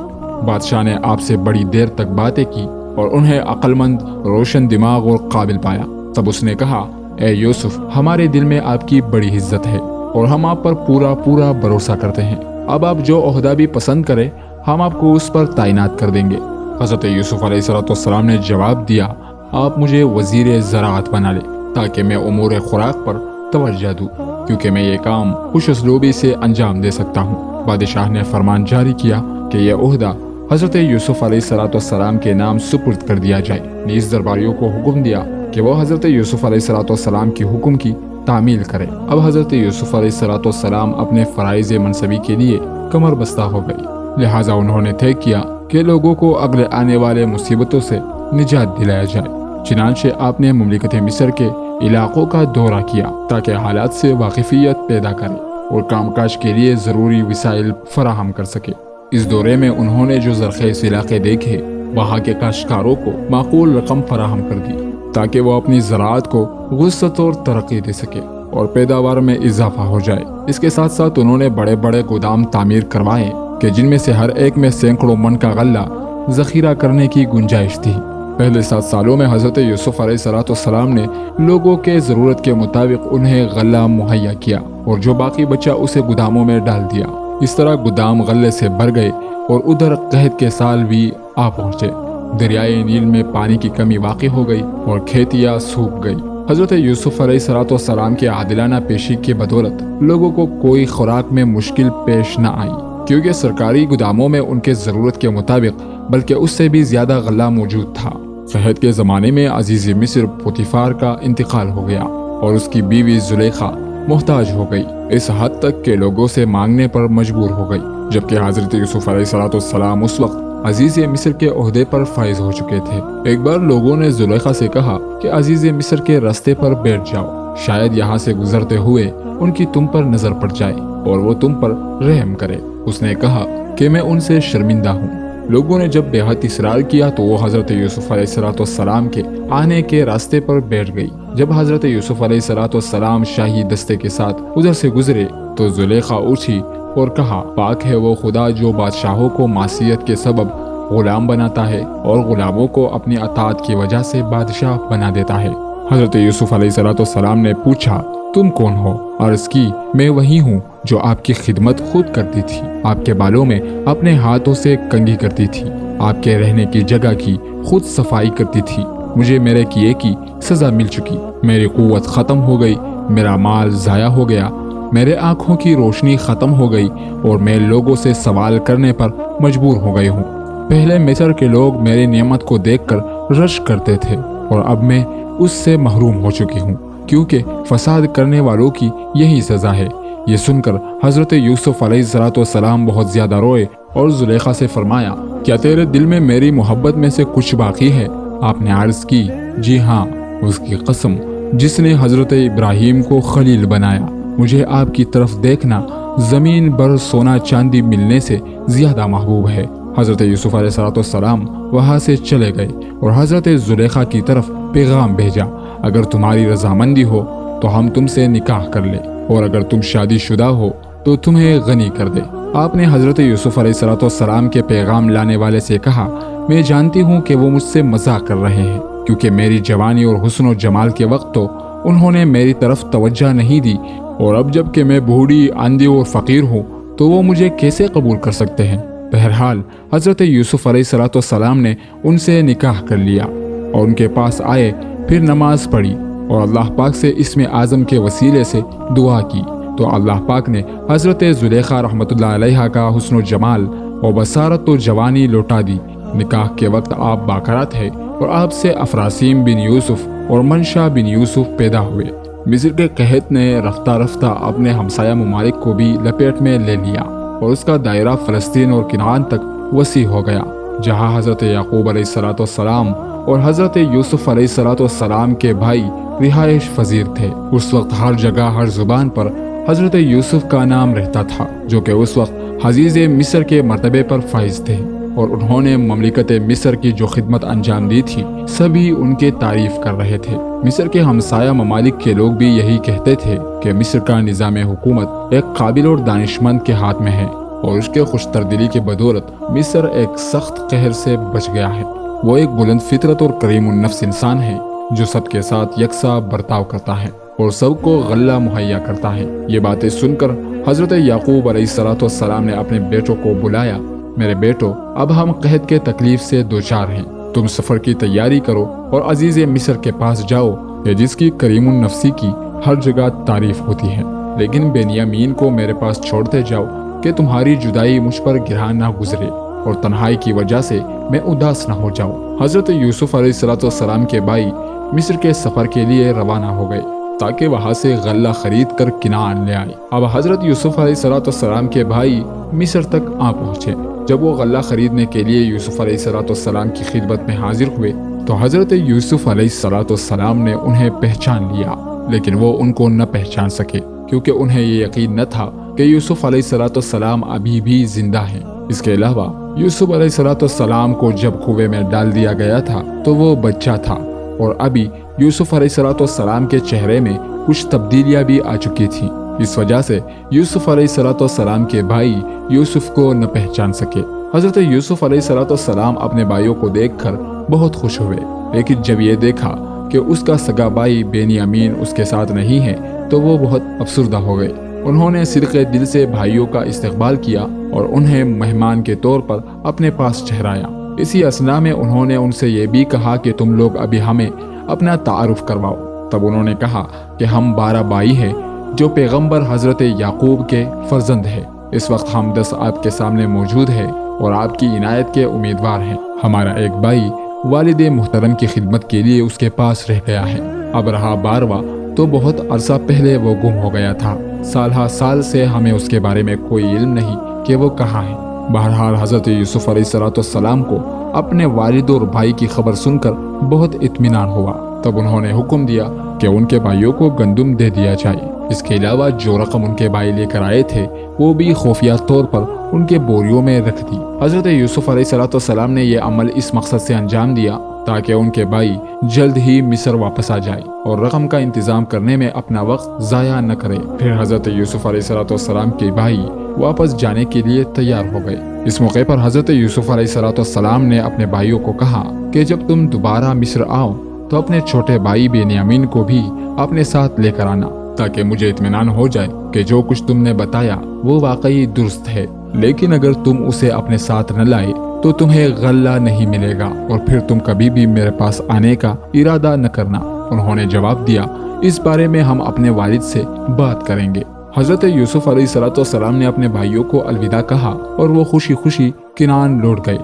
बादशाह ने आपसे बड़ी देर तक बातें की और उन्हें अक्लमंद, रोशन दिमाग और काबिल पाया। तब उसने कहा, ए यूसुफ, हमारे दिल में आपकी बड़ी इज्जत है और हम आप पर पूरा पूरा भरोसा करते हैं। अब आप जो ओहदा भी पसंद करें हम आपको उस पर तैनात कर देंगे। हजरत यूसुफ अलैहिस्सलाम ने जवाब दिया, आप मुझे वजीर ज़राअत बना ले ताकि मैं उमूर खुराक पर तवज्जो दूँ, क्योंकि मैं ये काम खुश उसलूबी से अंजाम दे सकता हूँ। बादशाह ने फरमान जारी किया कि यह ओहदा हजरत यूसुफ अलैहिस्सलाम के नाम सुपुर्द कर दिया जाए। नीज़ दरबारियों को हुक्म दिया कि वो हजरत यूसुफ अलैहिस्सलाम की हुक्म की तामील करे। अब हजरत यूसुफ अलैहिस्सलाम अपने फ़राइज़ मनसबी के लिए कमर बस्ता हो गई। लिहाजा उन्होंने तय किया कि लोगों को अगले आने वाले मुसीबतों से निजात दिलाया जाए। चुनांचे आपने मुमलिकत मिस्र के इलाकों का दौरा किया ताकि हालात से वाकिफियत पैदा करे और कामकाज के लिए ज़रूरी वसाइल फराहम कर सके। इस दौरे में उन्होंने जो ज़रख़ेज़ इलाके देखे वहाँ के काश्तकारों को माकूल रकम फराहम कर दी ताकि वो अपनी ज़राअत को वुसअत और तरक्की दे सके और पैदावार में इजाफा हो जाए। इसके साथ साथ उन्होंने बड़े बड़े गोदाम तामीर करवाए कि जिनमें से हर एक में सैकड़ों मन का गल्ला ज़ख़ीरा करने की गुंजाइश थी। पहले 7 सालों में हज़रत यूसुफ अलैहिस्सलाम ने लोगों के ज़रूरत के मुताबिक उन्हें गल्ला मुहैया किया और जो बाकी बचा उसे गोदामों में डाल दिया। इस तरह गोदाम गल्ले से भर गए और उधर कहत के साल भी आ पहुँचे। दरियाए नील में पानी की कमी वाक़ई हो गई और खेतियाँ सूख गई। हज़रत यूसुफ अलैहिस्सलाम के आदिलाना पेशी के बदौलत लोगों को कोई खुराक में मुश्किल पेश न आई, क्योंकि सरकारी गोदामों में उनके ज़रूरत के मुताबिक बल्कि उससे भी ज़्यादा गल्ला मौजूद था। कहत के ज़माने में अजीज़ मिस्र पोतीफार का इंतकाल हो गया और उसकी बीवी जुलेखा मोहताज हो गई, इस हद तक के लोगों से मांगने पर मजबूर हो गई। जबकि हज़रत यूसुफ अलैहिस्सलाम उस वक्त अजीज़ मिस्र के ओहदे पर फाइज हो चुके थे। एक बार लोगों ने जुलेखा से कहा कि अजीज़ मिस्र के रास्ते पर बैठ जाओ, शायद यहाँ से गुजरते हुए उनकी तुम पर नजर पड़ जाए और वो तुम पर रहम करे। उसने कहा कि मैं उनसे शर्मिंदा हूँ। लोगों ने जब बेहद इसरार किया तो वो हज़रत यूसुफ अलैहिस्सलाम के आने के रास्ते पर बैठ गई। जब हज़रत यूसुफ अलैहिस्सलाम शाही दस्ते के साथ उधर से गुजरे तो जुलेखा उठी और कहा, पाक है वो खुदा जो बादशाहों को मासियत के सबब गुलाम बनाता है और गुलामों को अपनी अताअत की वजह से बादशाह बना देता है। हज़रत यूसुफ अलैहिस्सलाम ने पूछा, तुम कौन हो? अर्ज़ की, मैं वही हूँ जो आपकी खिदमत खुद करती थी, आपके बालों में अपने हाथों से कंघी करती थी, आपके रहने की जगह की खुद सफाई करती थी। मुझे मेरे किए की सज़ा मिल चुकी, मेरी क़ुव्वत ख़त्म हो गई, मेरा माल ज़ाया हो गया, मेरे आँखों की रोशनी ख़त्म हो गई और मैं लोगों से सवाल करने पर मजबूर हो गई हूँ। पहले मिस्र के लोग मेरी नेमत को देखकर रश करते थे और अब मैं उससे महरूम हो चुकी हूँ, क्योंकि फसाद करने वालों की यही सज़ा है। ये सुनकर हज़रत यूसुफ अलैहिस्सलाम बहुत ज़्यादा रोए और जुलेखा से फरमाया, क्या तेरे दिल में मेरी मोहब्बत में से कुछ बाकी है? आपने अर्ज़ की, जी हाँ, उसकी कसम जिसने हज़रत इब्राहीम को खलील बनाया, मुझे आपकी तरफ देखना ज़मीन भर सोना चांदी मिलने से ज़्यादा महबूब है। हज़रत यूसुफ अलैहिस्सलाम वहाँ से चले गए और हज़रत जुलेखा की तरफ पैगाम भेजा, अगर तुम्हारी रजामंदी हो तो हम तुमसे निकाह कर ले और अगर तुम शादीशुदा हो तो तुम्हें गनी कर दे। आपने हज़रत यूसुफ अलैहिस्सलाम के पैगाम लाने वाले से कहा, मैं जानती हूँ कि वो मुझसे मजाक कर रहे हैं, क्योंकि मेरी जवानी और हुस्न और जमाल के वक्त तो उन्होंने मेरी तरफ तवज्जो नहीं दी, और अब जब कि मैं बूढ़ी, अंधी और फ़कीर हूँ तो वो मुझे कैसे कबूल कर सकते हैं। बहरहाल हज़रत यूसुफ अलैहिस्सलाम ने उनसे निकाह कर लिया और उनके पास आए, फिर नमाज पढ़ी और अल्लाह पाक से इस्म आज़म के वसीले से दुआ की तो अल्लाह पाक ने हज़रत जुलेखा रहमतुल्लाह अलैहा का हुस्न व जमाल और बसारत और जवानी लौटा दी। निकाह के वक्त आप बाकरा थे और आपसे अफरासीम बिन यूसुफ और मनशा बिन यूसुफ पैदा हुए। मिस्र के कहत ने रफ्ता रफ्ता अपने हमसाया ममालिक को भी लपेट में ले लिया और उसका दायरा फ़लस्तीन और किनान तक वसी हो गया, जहाँ हज़रत याकूब अलैहिस्सलाम और हज़रत यूसुफ अलैहिस्सलाम के भाई रिहाइश फजीर थे। उस वक्त हर जगह हर जुबान पर हज़रत यूसुफ का नाम रहता था, जो कि उस वक्त अज़ीज़ मिस्र के मर्तबे पर फाइज थे। اور انہوں نے مملکت مصر کی جو خدمت انجام دی تھی سبھی ان کے تعریف کر رہے تھے۔ مصر کے ہمسایہ ممالک کے لوگ بھی یہی کہتے تھے کہ مصر کا نظام حکومت ایک قابل اور دانشمند کے ہاتھ میں ہے اور اس کے خوش تردلی کی بدولت مصر ایک سخت قہر سے بچ گیا ہے۔ وہ ایک بلند فطرت اور کریم النفس انسان ہے جو سب کے ساتھ یکساں برتاؤ کرتا ہے اور سب کو غلہ مہیا کرتا ہے۔ یہ باتیں سن کر حضرت یعقوب علیہ السلام نے اپنے بیٹوں کو بلایا۔ میرے بیٹو، اب ہم قحط کے تکلیف سے دوچار ہیں، تم سفر کی تیاری کرو اور عزیز مصر کے پاس جاؤ کہ جس کی کریم النفسی کی ہر جگہ تعریف ہوتی ہے، لیکن بنیامین کو میرے پاس چھوڑتے جاؤ کہ تمہاری جدائی مجھ پر گرہ نہ گزرے اور تنہائی کی وجہ سے میں اداس نہ ہو جاؤں۔ حضرت یوسف علیہ السلام کے بھائی مصر کے سفر کے لیے روانہ ہو گئے تاکہ وہاں سے غلہ خرید کر کنعان لے آئے۔ اب حضرت یوسف علیہ السلام کے بھائی مصر تک آ پہنچے۔ جب وہ غلہ خریدنے کے لیے یوسف علیہ السلام کی خدمت میں حاضر ہوئے تو حضرت یوسف علیہ السلام نے انہیں پہچان لیا، لیکن وہ ان کو نہ پہچان سکے کیونکہ انہیں یہ یقین نہ تھا کہ یوسف علیہ السلام ابھی بھی زندہ ہیں۔ اس کے علاوہ یوسف علیہ السلام کو جب کنویں میں ڈال دیا گیا تھا تو وہ بچہ تھا اور ابھی یوسف علیہ السلام کے چہرے میں کچھ تبدیلیاں بھی آ چکی تھیں۔ اس وجہ سے یوسف علیہ السلام کے بھائی یوسف کو نہ پہچان سکے۔ حضرت یوسف علیہ السلام اپنے بھائیوں کو دیکھ کر بہت خوش ہوئے، لیکن جب یہ دیکھا کہ اس کا سگا بھائی بنیامین اس کے ساتھ نہیں ہے تو وہ بہت افسردہ ہو گئے۔ انہوں نے صدقے دل سے بھائیوں کا استقبال کیا اور انہیں مہمان کے طور پر اپنے پاس ٹھہرایا۔ اسی اثنا میں انہوں نے ان سے یہ بھی کہا کہ تم لوگ ابھی ہمیں اپنا تعارف کرواؤ۔ تب انہوں نے کہا کہ ہم 12 بھائی ہیں جو پیغمبر حضرت یعقوب کے فرزند ہیں۔ اس وقت ہم 10 آپ کے سامنے موجود ہیں اور آپ کی عنایت کے امیدوار ہیں۔ ہمارا ایک بھائی والد محترم کی خدمت کے لیے اس کے پاس رہ گیا ہے۔ اب رہا 12واں تو بہت عرصہ پہلے وہ گم ہو گیا تھا۔ سال ہا سال سے ہمیں اس کے بارے میں کوئی علم نہیں کہ وہ کہاں ہے۔ بہرحال حضرت یوسف علیہ السلام کو اپنے والد اور بھائی کی خبر سن کر بہت اطمینان ہوا۔ تب انہوں نے حکم دیا کہ ان کے بھائیوں کو گندم دے دیا جائے۔ اس کے علاوہ جو رقم ان کے بھائی لے کر آئے تھے وہ بھی خفیہ طور پر ان کے بوریوں میں رکھ دی۔ حضرت یوسف علیہ السلام نے یہ عمل اس مقصد سے انجام دیا تاکہ ان کے بھائی جلد ہی مصر واپس آ جائے اور رقم کا انتظام کرنے میں اپنا وقت ضائع نہ کرے۔ پھر حضرت یوسف علیہ السلام کے بھائی واپس جانے کے لیے تیار ہو گئے۔ اس موقع پر حضرت یوسف علیہ السلام نے اپنے بھائیوں کو کہا کہ جب تم دوبارہ مصر آؤ تو اپنے چھوٹے بھائی بنیامین کو بھی اپنے ساتھ لے کر آنا تاکہ مجھے اطمینان ہو جائے کہ جو کچھ تم نے بتایا وہ واقعی درست ہے، لیکن اگر تم اسے اپنے ساتھ نہ لائے تو تمہیں غلہ نہیں ملے گا اور پھر تم کبھی بھی میرے پاس آنے کا ارادہ نہ کرنا۔ انہوں نے جواب دیا، اس بارے میں ہم اپنے والد سے بات کریں گے۔ حضرت یوسف علیہ السلام نے اپنے بھائیوں کو الوداع کہا اور وہ خوشی خوشی کنعان لوٹ گئے۔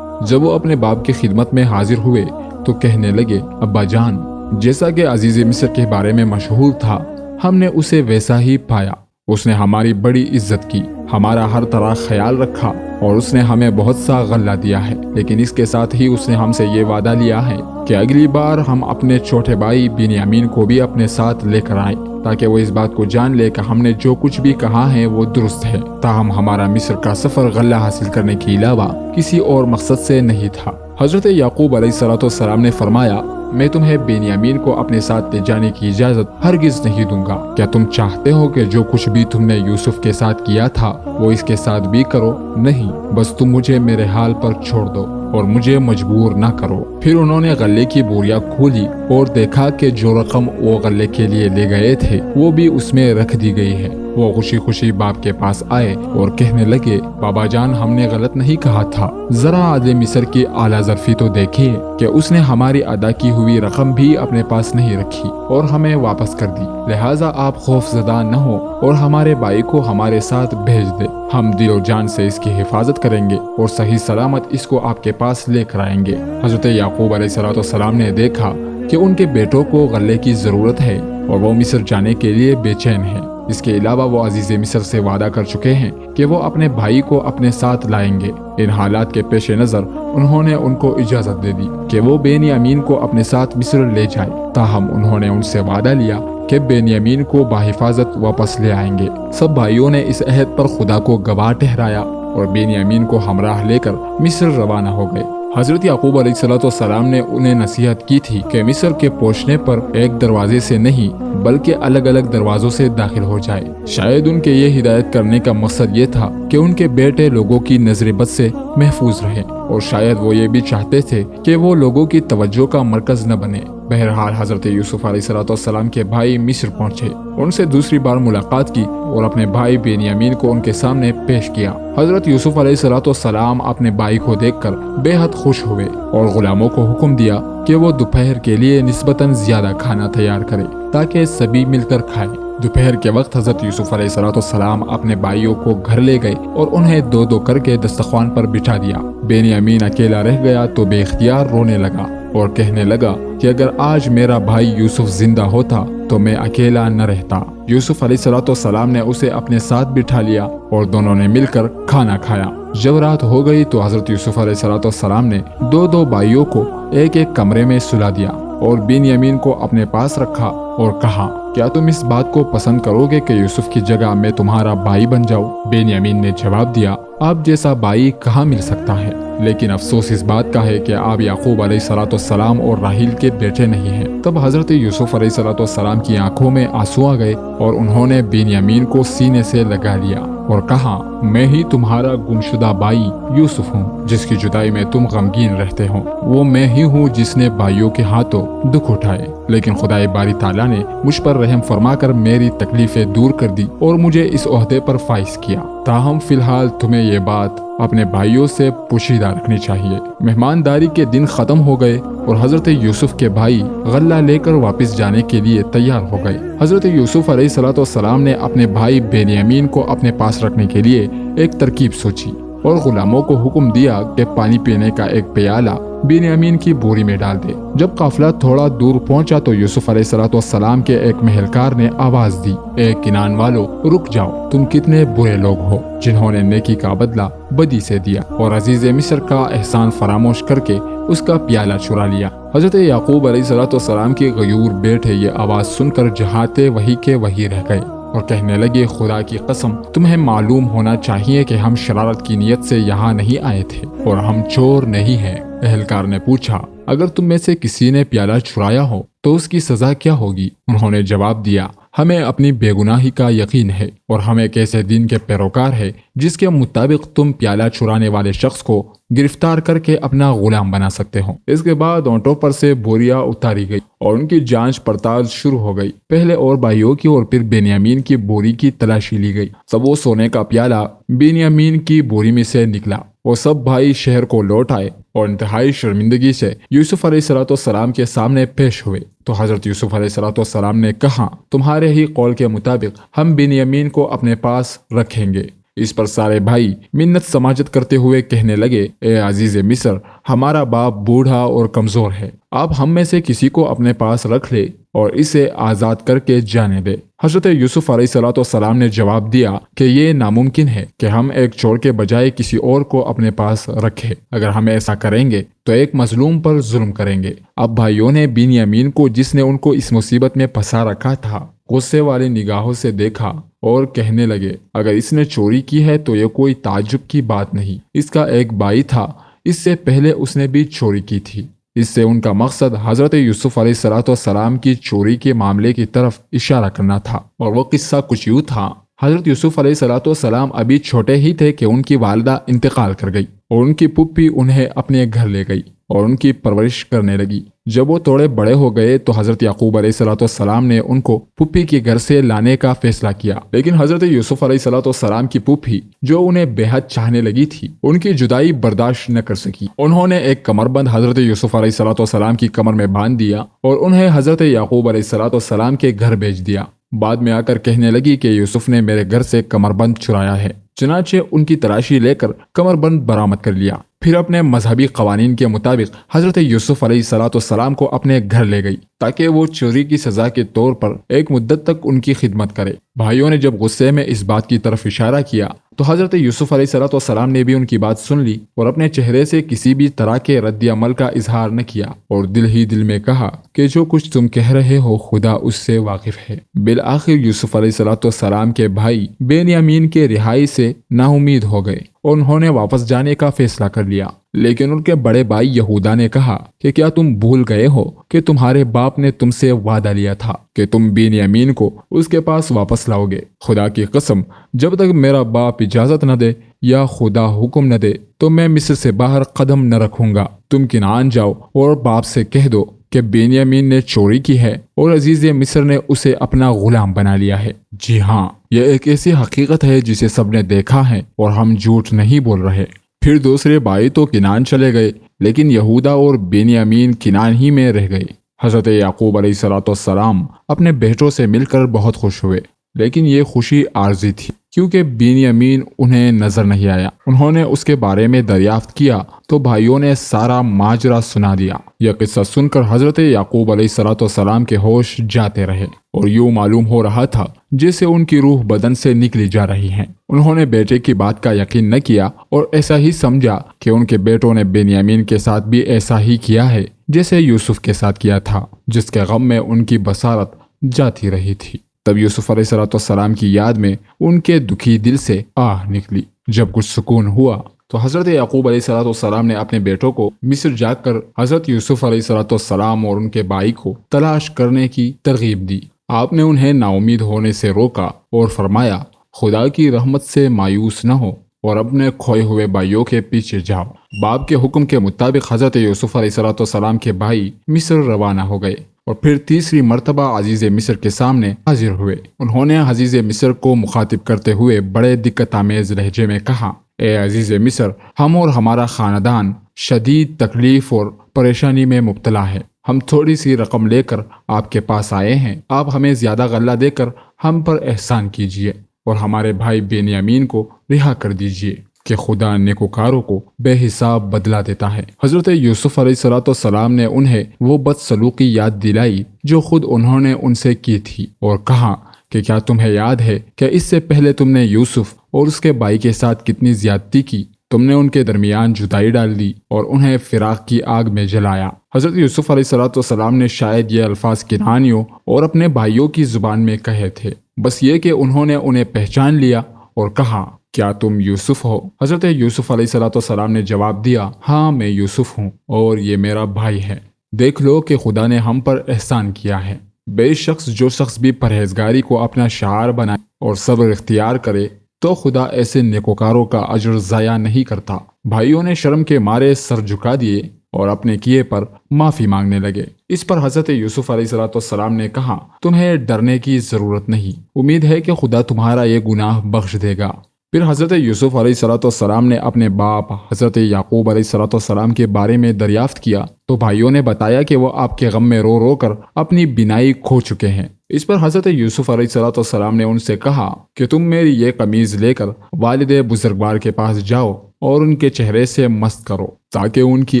جب وہ اپنے باپ کی خدمت میں حاضر ہوئے تو کہنے لگے، ابا جان، جیسا کہ عزیز مصر کے بارے میں مشہور تھا ہم نے اسے ویسا ہی پایا۔ اس نے ہماری بڑی عزت کی، ہمارا ہر طرح خیال رکھا اور اس نے ہمیں بہت سا غلہ دیا ہے، لیکن اس کے ساتھ ہی اس نے ہم سے یہ وعدہ لیا ہے کہ اگلی بار ہم اپنے چھوٹے بھائی بنیامین کو بھی اپنے ساتھ لے کر آئیں تاکہ وہ اس بات کو جان لے کہ ہم نے جو کچھ بھی کہا ہے وہ درست ہے۔ تاہم ہمارا مصر کا سفر غلہ حاصل کرنے کے علاوہ کسی اور مقصد سے نہیں تھا۔ حضرت یعقوب علیہ السلام نے فرمایا، میں تمہیں بنیامین کو اپنے ساتھ لے جانے کی اجازت ہرگز نہیں دوں گا۔ کیا تم چاہتے ہو کہ جو کچھ بھی تم نے یوسف کے ساتھ کیا تھا وہ اس کے ساتھ بھی کرو؟ نہیں، بس تم مجھے میرے حال پر چھوڑ دو اور مجھے مجبور نہ کرو۔ پھر انہوں نے غلے کی بوریاں کھولی اور دیکھا کہ جو رقم وہ غلے کے لیے لے گئے تھے وہ بھی اس میں رکھ دی گئی ہے۔ وہ خوشی خوشی باپ کے پاس آئے اور کہنے لگے، بابا جان، ہم نے غلط نہیں کہا تھا، ذرا عادل مصر کی اعلیٰ ظرفی تو دیکھیے کہ اس نے ہماری ادا کی ہوئی رقم بھی اپنے پاس نہیں رکھی اور ہمیں واپس کر دی، لہٰذا آپ خوف زدہ نہ ہو اور ہمارے بھائی کو ہمارے ساتھ بھیج دے۔ ہم دل و جان سے اس کی حفاظت کریں گے اور صحیح سلامت اس کو آپ کے پاس لے کر آئیں گے۔ حضرت یعقوب علیہ السلام نے دیکھا کہ ان کے بیٹوں کو غلے کی ضرورت ہے اور وہ مصر جانے کے لیے بے چین ہیں۔ اس کے علاوہ وہ عزیز مصر سے وعدہ کر چکے ہیں کہ وہ اپنے بھائی کو اپنے ساتھ لائیں گے۔ ان حالات کے پیش نظر انہوں نے ان کو اجازت دے دی کہ وہ بنیامین کو اپنے ساتھ مصر لے جائیں، تاہم انہوں نے ان سے وعدہ لیا کہ بنیامین کو بحفاظت واپس لے آئیں گے۔ سب بھائیوں نے اس عہد پر خدا کو گواہ ٹھہرایا और बेनियामीन को हमराह लेकर मिस्र रवाना हो गए। हजरत याकूब अलैहिस्सलाम ने उन्हें नसीहत की थी कि मिस्र के पहुंचने पर एक दरवाजे से नहीं बल्कि अलग अलग दरवाजों से दाखिल हो जाए। शायद उनके ये हिदायत करने का मकसद ये था कि उनके बेटे लोगों की नजर बद से महफूज रहे, और शायद वो ये भी चाहते थे कि वो लोगों की तवज्जो का मरकज न बने। बहरहाल हजरत यूसुफ अलैहिस्सलाम के भाई मिस्र पहुंचे, उनसे दूसरी बार मुलाकात की और अपने भाई बेनियामीन को उनके सामने पेश किया। हजरत यूसुफ अलैहिस्सलाम अपने भाई को देखकर बेहद खुश हुए और गुलामों को हुक्म दिया कि वो दोपहर के लिए निस्बतन ज्यादा खाना तैयार करे ताकि सभी मिलकर खाएं। दोपहर के वक्त हजरत यूसुफ अलैहिस्सलाम अपने भाइयों को घर ले गए और उन्हें दो दो करके दस्तरख्वान पर बिठा दिया। बेनियामीन अकेला रह गया तो बेख्तियार रोने लगा और कहने लगा कि अगर आज मेरा भाई यूसुफ जिंदा होता तो मैं अकेला न रहता। यूसुफ अलैहिस्सलाम ने उसे अपने साथ बिठा लिया और दोनों ने मिलकर खाना खाया। जब रात हो गई तो हजरत यूसुफ अलैहिस्सलाम ने दो दो भाइयों को एक एक कमरे में सुला दिया और बेनियामीन को अपने पास रखा और कहा, क्या तुम इस बात को पसंद करोगे कि यूसुफ की जगह मैं तुम्हारा भाई बन जाऊं? बेनियामीन ने जवाब दिया, आप जैसा भाई कहाँ मिल सकता है, लेकिन अफसोस इस बात का है कि आप याकूब अलैहिस्सलाम और राहील के बेटे नहीं हैं। तब हजरत यूसुफ अलैहिस्सलाम की आंखों में आंसू आ गए और उन्होंने बेनियामीन को सीने से लगा लिया और कहा, मैं ही तुम्हारा गुमशुदा भाई यूसुफ हूँ जिसकी जुदाई में तुम गमगीन रहते हो। वो मैं ही हूँ जिसने भाइयों के हाथों दुख उठाए, लेकिन खुदाई बारी ताला ने मुझ पर रहम फरमाकर मेरी तकलीफें दूर कर दी और मुझे इस ओहदे पर फाइज किया। ताहम फिलहाल तुम्हें ये बात अपने भाइयों से पोशीदा रखनी चाहिए। मेहमानदारी के दिन खत्म हो गए और हजरत यूसुफ के भाई गल्ला लेकर वापस जाने के लिए तैयार हो गए। हजरत यूसुफ अलैहिस्सलाम ने अपने भाई बेनियामीन को अपने पास रखने के लिए एक तरकीब सोची और गुलामों को हुक्म दिया कि पानी पीने का एक प्याला बेनियामीन की बोरी में डाल दे। जब काफिला थोड़ा दूर पहुंचा तो यूसुफ अलैहिस्सलाम के एक महलकार ने आवाज दी, ए किनान वालों, रुक जाओ, तुम कितने बुरे लोग हो जिन्होंने नेकी का बदला बदी से दिया और अजीज मिस्र का एहसान फरामोश करके उसका प्याला चुरा लिया। हजरत याकूब अलैहिस्सलाम के गयूर बेटे ये आवाज सुनकर जहाँ थे वही के वही रह गए और कहने लगे, खुदा की कसम, तुम्हें मालूम होना चाहिए कि हम शरारत की नीयत से यहाँ नहीं आए थे और हम चोर नहीं हैं। एहलकार ने पूछा, अगर तुम में से किसी ने प्याला चुराया हो तो उसकी सजा क्या होगी? उन्होंने जवाब दिया, हमें अपनी बेगुनाही का यकीन है और हम एक ऐसे दिन के पैरोकार है जिसके मुताबिक तुम प्याला चुराने वाले शख्स को गिरफ्तार करके अपना गुलाम बना सकते हो। इसके बाद ऊंटों पर से बोरियां उतारी गई और उनकी जांच पड़ताल शुरू हो गई। पहले और भाइयों की और फिर बेनियामीन की बोरी की तलाशी ली गई। सब वो सोने का प्याला बेनियामीन की बोरी में से निकला। वो सब भाई शहर को लौट आए और इंतहाई शर्मिंदगी से यूसुफ अलैहिस्सलाम के सामने पेश हुए। तो हजरत यूसुफ अलैहिस्सलाम ने कहा, तुम्हारे ही कौल के मुताबिक हम बेनियामीन को अपने पास रखेंगे। इस पर सारे भाई मिन्नत समाजत करते हुए कहने लगे, ए अजीज मिस्र, हमारा बाप बूढ़ा और कमजोर है, आप हम में से किसी को अपने पास रख ले और इसे आजाद करके जाने दे। हजरत यूसुफ अलैहिस्सलाम ने जवाब दिया कि ये नामुमकिन है कि हम एक चोर के बजाय किसी और को अपने पास रखें। अगर हम ऐसा करेंगे तो एक मजलूम पर जुल्म करेंगे। अब भाइयों ने बेनियामीन को, जिसने उनको इस मुसीबत में फंसा रखा था, गुस्से वाली निगाहों से देखा और कहने लगे, अगर इसने चोरी की है तो ये कोई ताज्जुब की बात नहीं। इसका एक भाई था, इससे पहले उसने भी चोरी की थी। इससे उनका मकसद हजरत यूसुफ अलैहिस्सलाम की चोरी के मामले की तरफ इशारा करना था। और वो किस्सा कुछ यूँ था, हजरत यूसुफ अलैहिस्सलाम अभी छोटे ही थे कि उनकी वालिदा इंतकाल कर गई और उनकी पुप्पी उन्हें अपने घर ले गई और उनकी परवरिश करने लगी। जब वो थोड़े बड़े हो गए तो हजरत याकूब अलैहिस्सलाम ने उनको पुप्पी के घर से लाने का फैसला किया। लेकिन हजरत यूसुफ अलैहिस्सलाम की पुप्पी, जो उन्हें बेहद चाहने लगी थी, उनकी जुदाई बर्दाश्त न कर सकी। उन्होंने एक कमरबंद हजरत यूसुफ अलैहिस्सलाम की कमर में बांध दिया और उन्हें हजरत याकूब अलैहिस्सलाम के घर भेज दिया। बाद में आकर कहने लगी कि यूसुफ ने मेरे घर से कमरबंद चुराया है। चुनाचे उनकी तलाशी लेकर कमरबंद बरामद कर लिया। फिर अपने मजहबी कवानीन के मुताबिक हजरत यूसुफ अलैहिस्सलाम को अपने घर ले गई ताकि वो चोरी की सजा के तौर पर एक मुद्दत तक उनकी खिदमत करे। بھائیوں نے جب غصے میں اس بات کی طرف اشارہ کیا تو حضرت یوسف علیہ السلام نے بھی ان کی بات سن لی اور اپنے چہرے سے کسی بھی طرح کے رد عمل کا اظہار نہ کیا اور دل ہی دل میں کہا کہ جو کچھ تم کہہ رہے ہو خدا اس سے واقف ہے۔ بالآخر یوسف علیہ السلام کے بھائی بنیامین کے رہائی سے نا امید ہو گئے اور انہوں نے واپس جانے کا فیصلہ کر لیا، لیکن ان کے بڑے بھائی یہودا نے کہا کہ کیا تم بھول گئے ہو کہ تمہارے باپ نے تم سے وعدہ لیا تھا کہ تم بنیامین کو اس کے پاس واپس لاؤ گے؟ خدا کی قسم، جب تک میرا باپ اجازت نہ دے یا خدا حکم نہ دے تو میں مصر سے باہر قدم نہ رکھوں گا۔ تم کنعان جاؤ اور باپ سے کہہ دو کہ بنیامین نے چوری کی ہے اور عزیز مصر نے اسے اپنا غلام بنا لیا ہے۔ جی ہاں، یہ ایک ایسی حقیقت ہے جسے سب نے دیکھا ہے اور ہم جھوٹ نہیں بول رہے۔ پھر دوسرے بھائی تو کنعان چلے گئے، لیکن یہودا اور بنیامین کنعان ہی میں رہ گئے۔ حضرت یعقوب علیہ السلام اپنے بیٹوں سے مل کر بہت خوش ہوئے، لیکن یہ خوشی عارضی تھی کیونکہ بنیامین انہیں نظر نہیں آیا۔ انہوں نے اس کے بارے میں دریافت کیا تو بھائیوں نے سارا ماجرا سنا دیا۔ یہ قصہ سن کر حضرت یعقوب علیہ السلام کے ہوش جاتے رہے اور یوں معلوم ہو رہا تھا جیسے ان کی روح بدن سے نکلی جا رہی ہے۔ انہوں نے بیٹے کی بات کا یقین نہ کیا اور ایسا ہی سمجھا کہ ان کے بیٹوں نے بنیامین کے ساتھ بھی ایسا ہی کیا ہے جیسے یوسف کے ساتھ کیا تھا، جس کے غم میں ان کی بصارت جاتی رہی تھی۔ تب یوسف علیہ السلام کی یاد میں ان کے دکھی دل سے آہ نکلی۔ جب کچھ سکون ہوا تو حضرت یعقوب علیہ السلام نے اپنے بیٹوں کو مصر جا کر حضرت یوسف علیہ السلام اور ان کے بھائی کو تلاش کرنے کی ترغیب دی۔ آپ نے انہیں نا امید ہونے سے روکا اور فرمایا، خدا کی رحمت سے مایوس نہ ہو اور اپنے کھوئے ہوئے بھائیوں کے پیچھے جاؤ۔ باپ کے حکم کے مطابق حضرت یوسف علیہ السلام کے بھائی مصر روانہ ہو گئے اور پھر تیسری مرتبہ عزیز مصر کے سامنے حاضر ہوئے۔ انہوں نے عزیز مصر کو مخاطب کرتے ہوئے بڑے دقت آمیز لہجے میں کہا، اے عزیز مصر، ہم اور ہمارا خاندان شدید تکلیف اور پریشانی میں مبتلا ہے۔ ہم تھوڑی سی رقم لے کر آپ کے پاس آئے ہیں۔ آپ ہمیں زیادہ غلہ دے کر ہم پر احسان کیجیے اور ہمارے بھائی بنیامین کو رہا کر دیجیے کہ خدا نیکوکاروں کو بے حساب بدلہ دیتا ہے۔ حضرت یوسف علیہ السلام نے انہیں وہ بدسلوکی یاد دلائی جو خود انہوں نے ان سے کی تھی اور کہا کہ کیا تمہیں یاد ہے کہ اس سے پہلے تم نے یوسف اور اس کے بھائی کے ساتھ کتنی زیادتی کی؟ تم نے ان کے درمیان جدائی ڈال دی اور انہیں فراق کی آگ میں جلایا۔ حضرت یوسف علیہ السلام نے شاید یہ الفاظ کنعانیوں اور اپنے بھائیوں کی زبان میں کہے تھے، بس یہ کہ انہوں نے انہیں پہچان لیا اور کہا، کیا تم یوسف ہو؟ حضرت یوسف علیہ السلام نے جواب دیا، ہاں میں یوسف ہوں اور یہ میرا بھائی ہے۔ دیکھ لو کہ خدا نے ہم پر احسان کیا ہے۔ بے شخص جو شخص بھی پرہیزگاری کو اپنا شعار بنائے اور صبر اختیار کرے تو خدا ایسے نیکوکاروں کا اجر ضائع نہیں کرتا۔ بھائیوں نے شرم کے مارے سر جھکا دیے اور اپنے کیے پر معافی مانگنے لگے۔ اس پر حضرت یوسف علیہ السلام نے کہا، تمہیں ڈرنے کی ضرورت نہیں، امید ہے کہ خدا تمہارا یہ گناہ بخش دے گا۔ پھر حضرت یوسف علیہ السلام نے اپنے باپ حضرت یعقوب علیہ السلام کے بارے میں دریافت کیا تو بھائیوں نے بتایا کہ وہ آپ کے غم میں رو رو کر اپنی بینائی کھو چکے ہیں۔ اس پر حضرت یوسف علیہ السلام نے ان سے کہا کہ تم میری یہ قمیض لے کر والد بزرگوار کے پاس جاؤ اور ان کے چہرے سے مست کرو تاکہ ان کی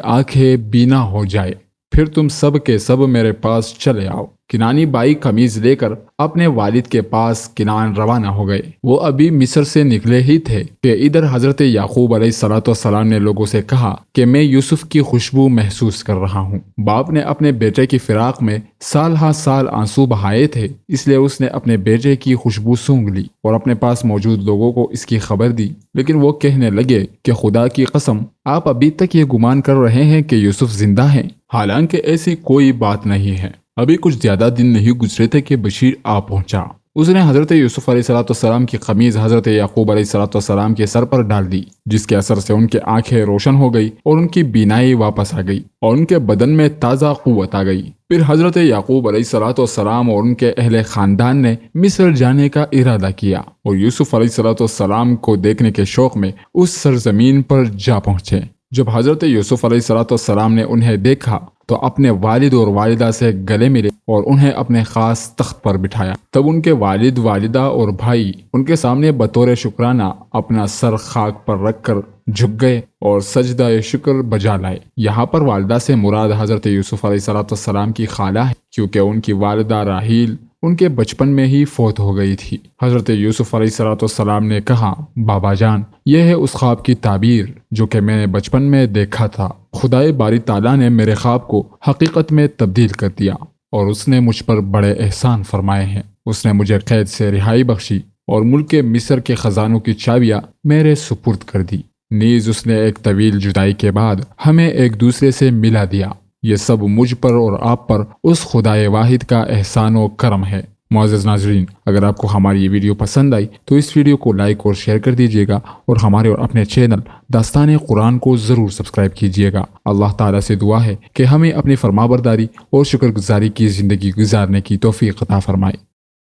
آنکھیں بینا ہو جائے، پھر تم سب کے سب میرے پاس چلے آؤ۔ کنانی بائی قمیض لے کر اپنے والد کے پاس کنعان روانہ ہو گئے۔ وہ ابھی مصر سے نکلے ہی تھے کہ ادھر حضرت یعقوب علیہ السلام نے لوگوں سے کہا کہ میں یوسف کی خوشبو محسوس کر رہا ہوں۔ باپ نے اپنے بیٹے کی فراق میں سال ہا سال آنسو بہائے تھے، اس لیے اس نے اپنے بیٹے کی خوشبو سونگھ لی اور اپنے پاس موجود لوگوں کو اس کی خبر دی، لیکن وہ کہنے لگے کہ خدا کی قسم، آپ ابھی تک یہ گمان کر رہے ہیں کہ یوسف زندہ ہے، حالانکہ ایسی کوئی بات نہیں ہے۔ ابھی کچھ زیادہ دن نہیں گزرے تھے کہ بشیر آ پہنچا۔ اس نے حضرت یوسف علیہ السلام کی قمیض حضرت یعقوب علیہ السلام کے سر پر ڈال دی، جس کے اثر سے ان کی آنکھیں روشن ہو گئی اور ان کی بینائی واپس آ گئی اور ان کے بدن میں تازہ قوت آ گئی۔ پھر حضرت یعقوب علیہ السلام اور ان کے اہل خاندان نے مصر جانے کا ارادہ کیا اور یوسف علیہ السلام کو دیکھنے کے شوق میں اس سرزمین پر جا پہنچے۔ جب حضرت یوسف علیہ السلام نے انہیں دیکھا تو اپنے والد اور والدہ سے گلے ملے اور انہیں اپنے خاص تخت پر بٹھایا۔ تب ان کے والد، والدہ اور بھائی ان کے سامنے بطور شکرانہ اپنا سر خاک پر رکھ کر جھک گئے اور سجدہ شکر بجا لائے۔ یہاں پر والدہ سے مراد حضرت یوسف علیہ السلام کی خالہ ہے، کیونکہ ان کی والدہ راحیل ان کے بچپن میں ہی فوت ہو گئی تھی۔ حضرت یوسف علیہ السلام نے کہا، بابا جان، یہ ہے اس خواب کی تعبیر جو کہ میں نے بچپن میں دیکھا تھا۔ خدائے باری تعالیٰ نے میرے خواب کو حقیقت میں تبدیل کر دیا اور اس نے مجھ پر بڑے احسان فرمائے ہیں۔ اس نے مجھے قید سے رہائی بخشی اور ملک مصر کے خزانوں کی چابیاں میرے سپرد کر دی۔ نیز اس نے ایک طویل جدائی کے بعد ہمیں ایک دوسرے سے ملا دیا۔ یہ سب مجھ پر اور آپ پر اس خدائے واحد کا احسان و کرم ہے۔ معزز ناظرین، اگر آپ کو ہماری یہ ویڈیو پسند آئی تو اس ویڈیو کو لائک اور شیئر کر دیجیے گا اور ہمارے اور اپنے چینل داستان قرآن کو ضرور سبسکرائب کیجیے گا۔ اللہ تعالیٰ سے دعا ہے کہ ہمیں اپنی فرمانبرداری اور شکر گزاری کی زندگی گزارنے کی توفیق عطا فرمائے۔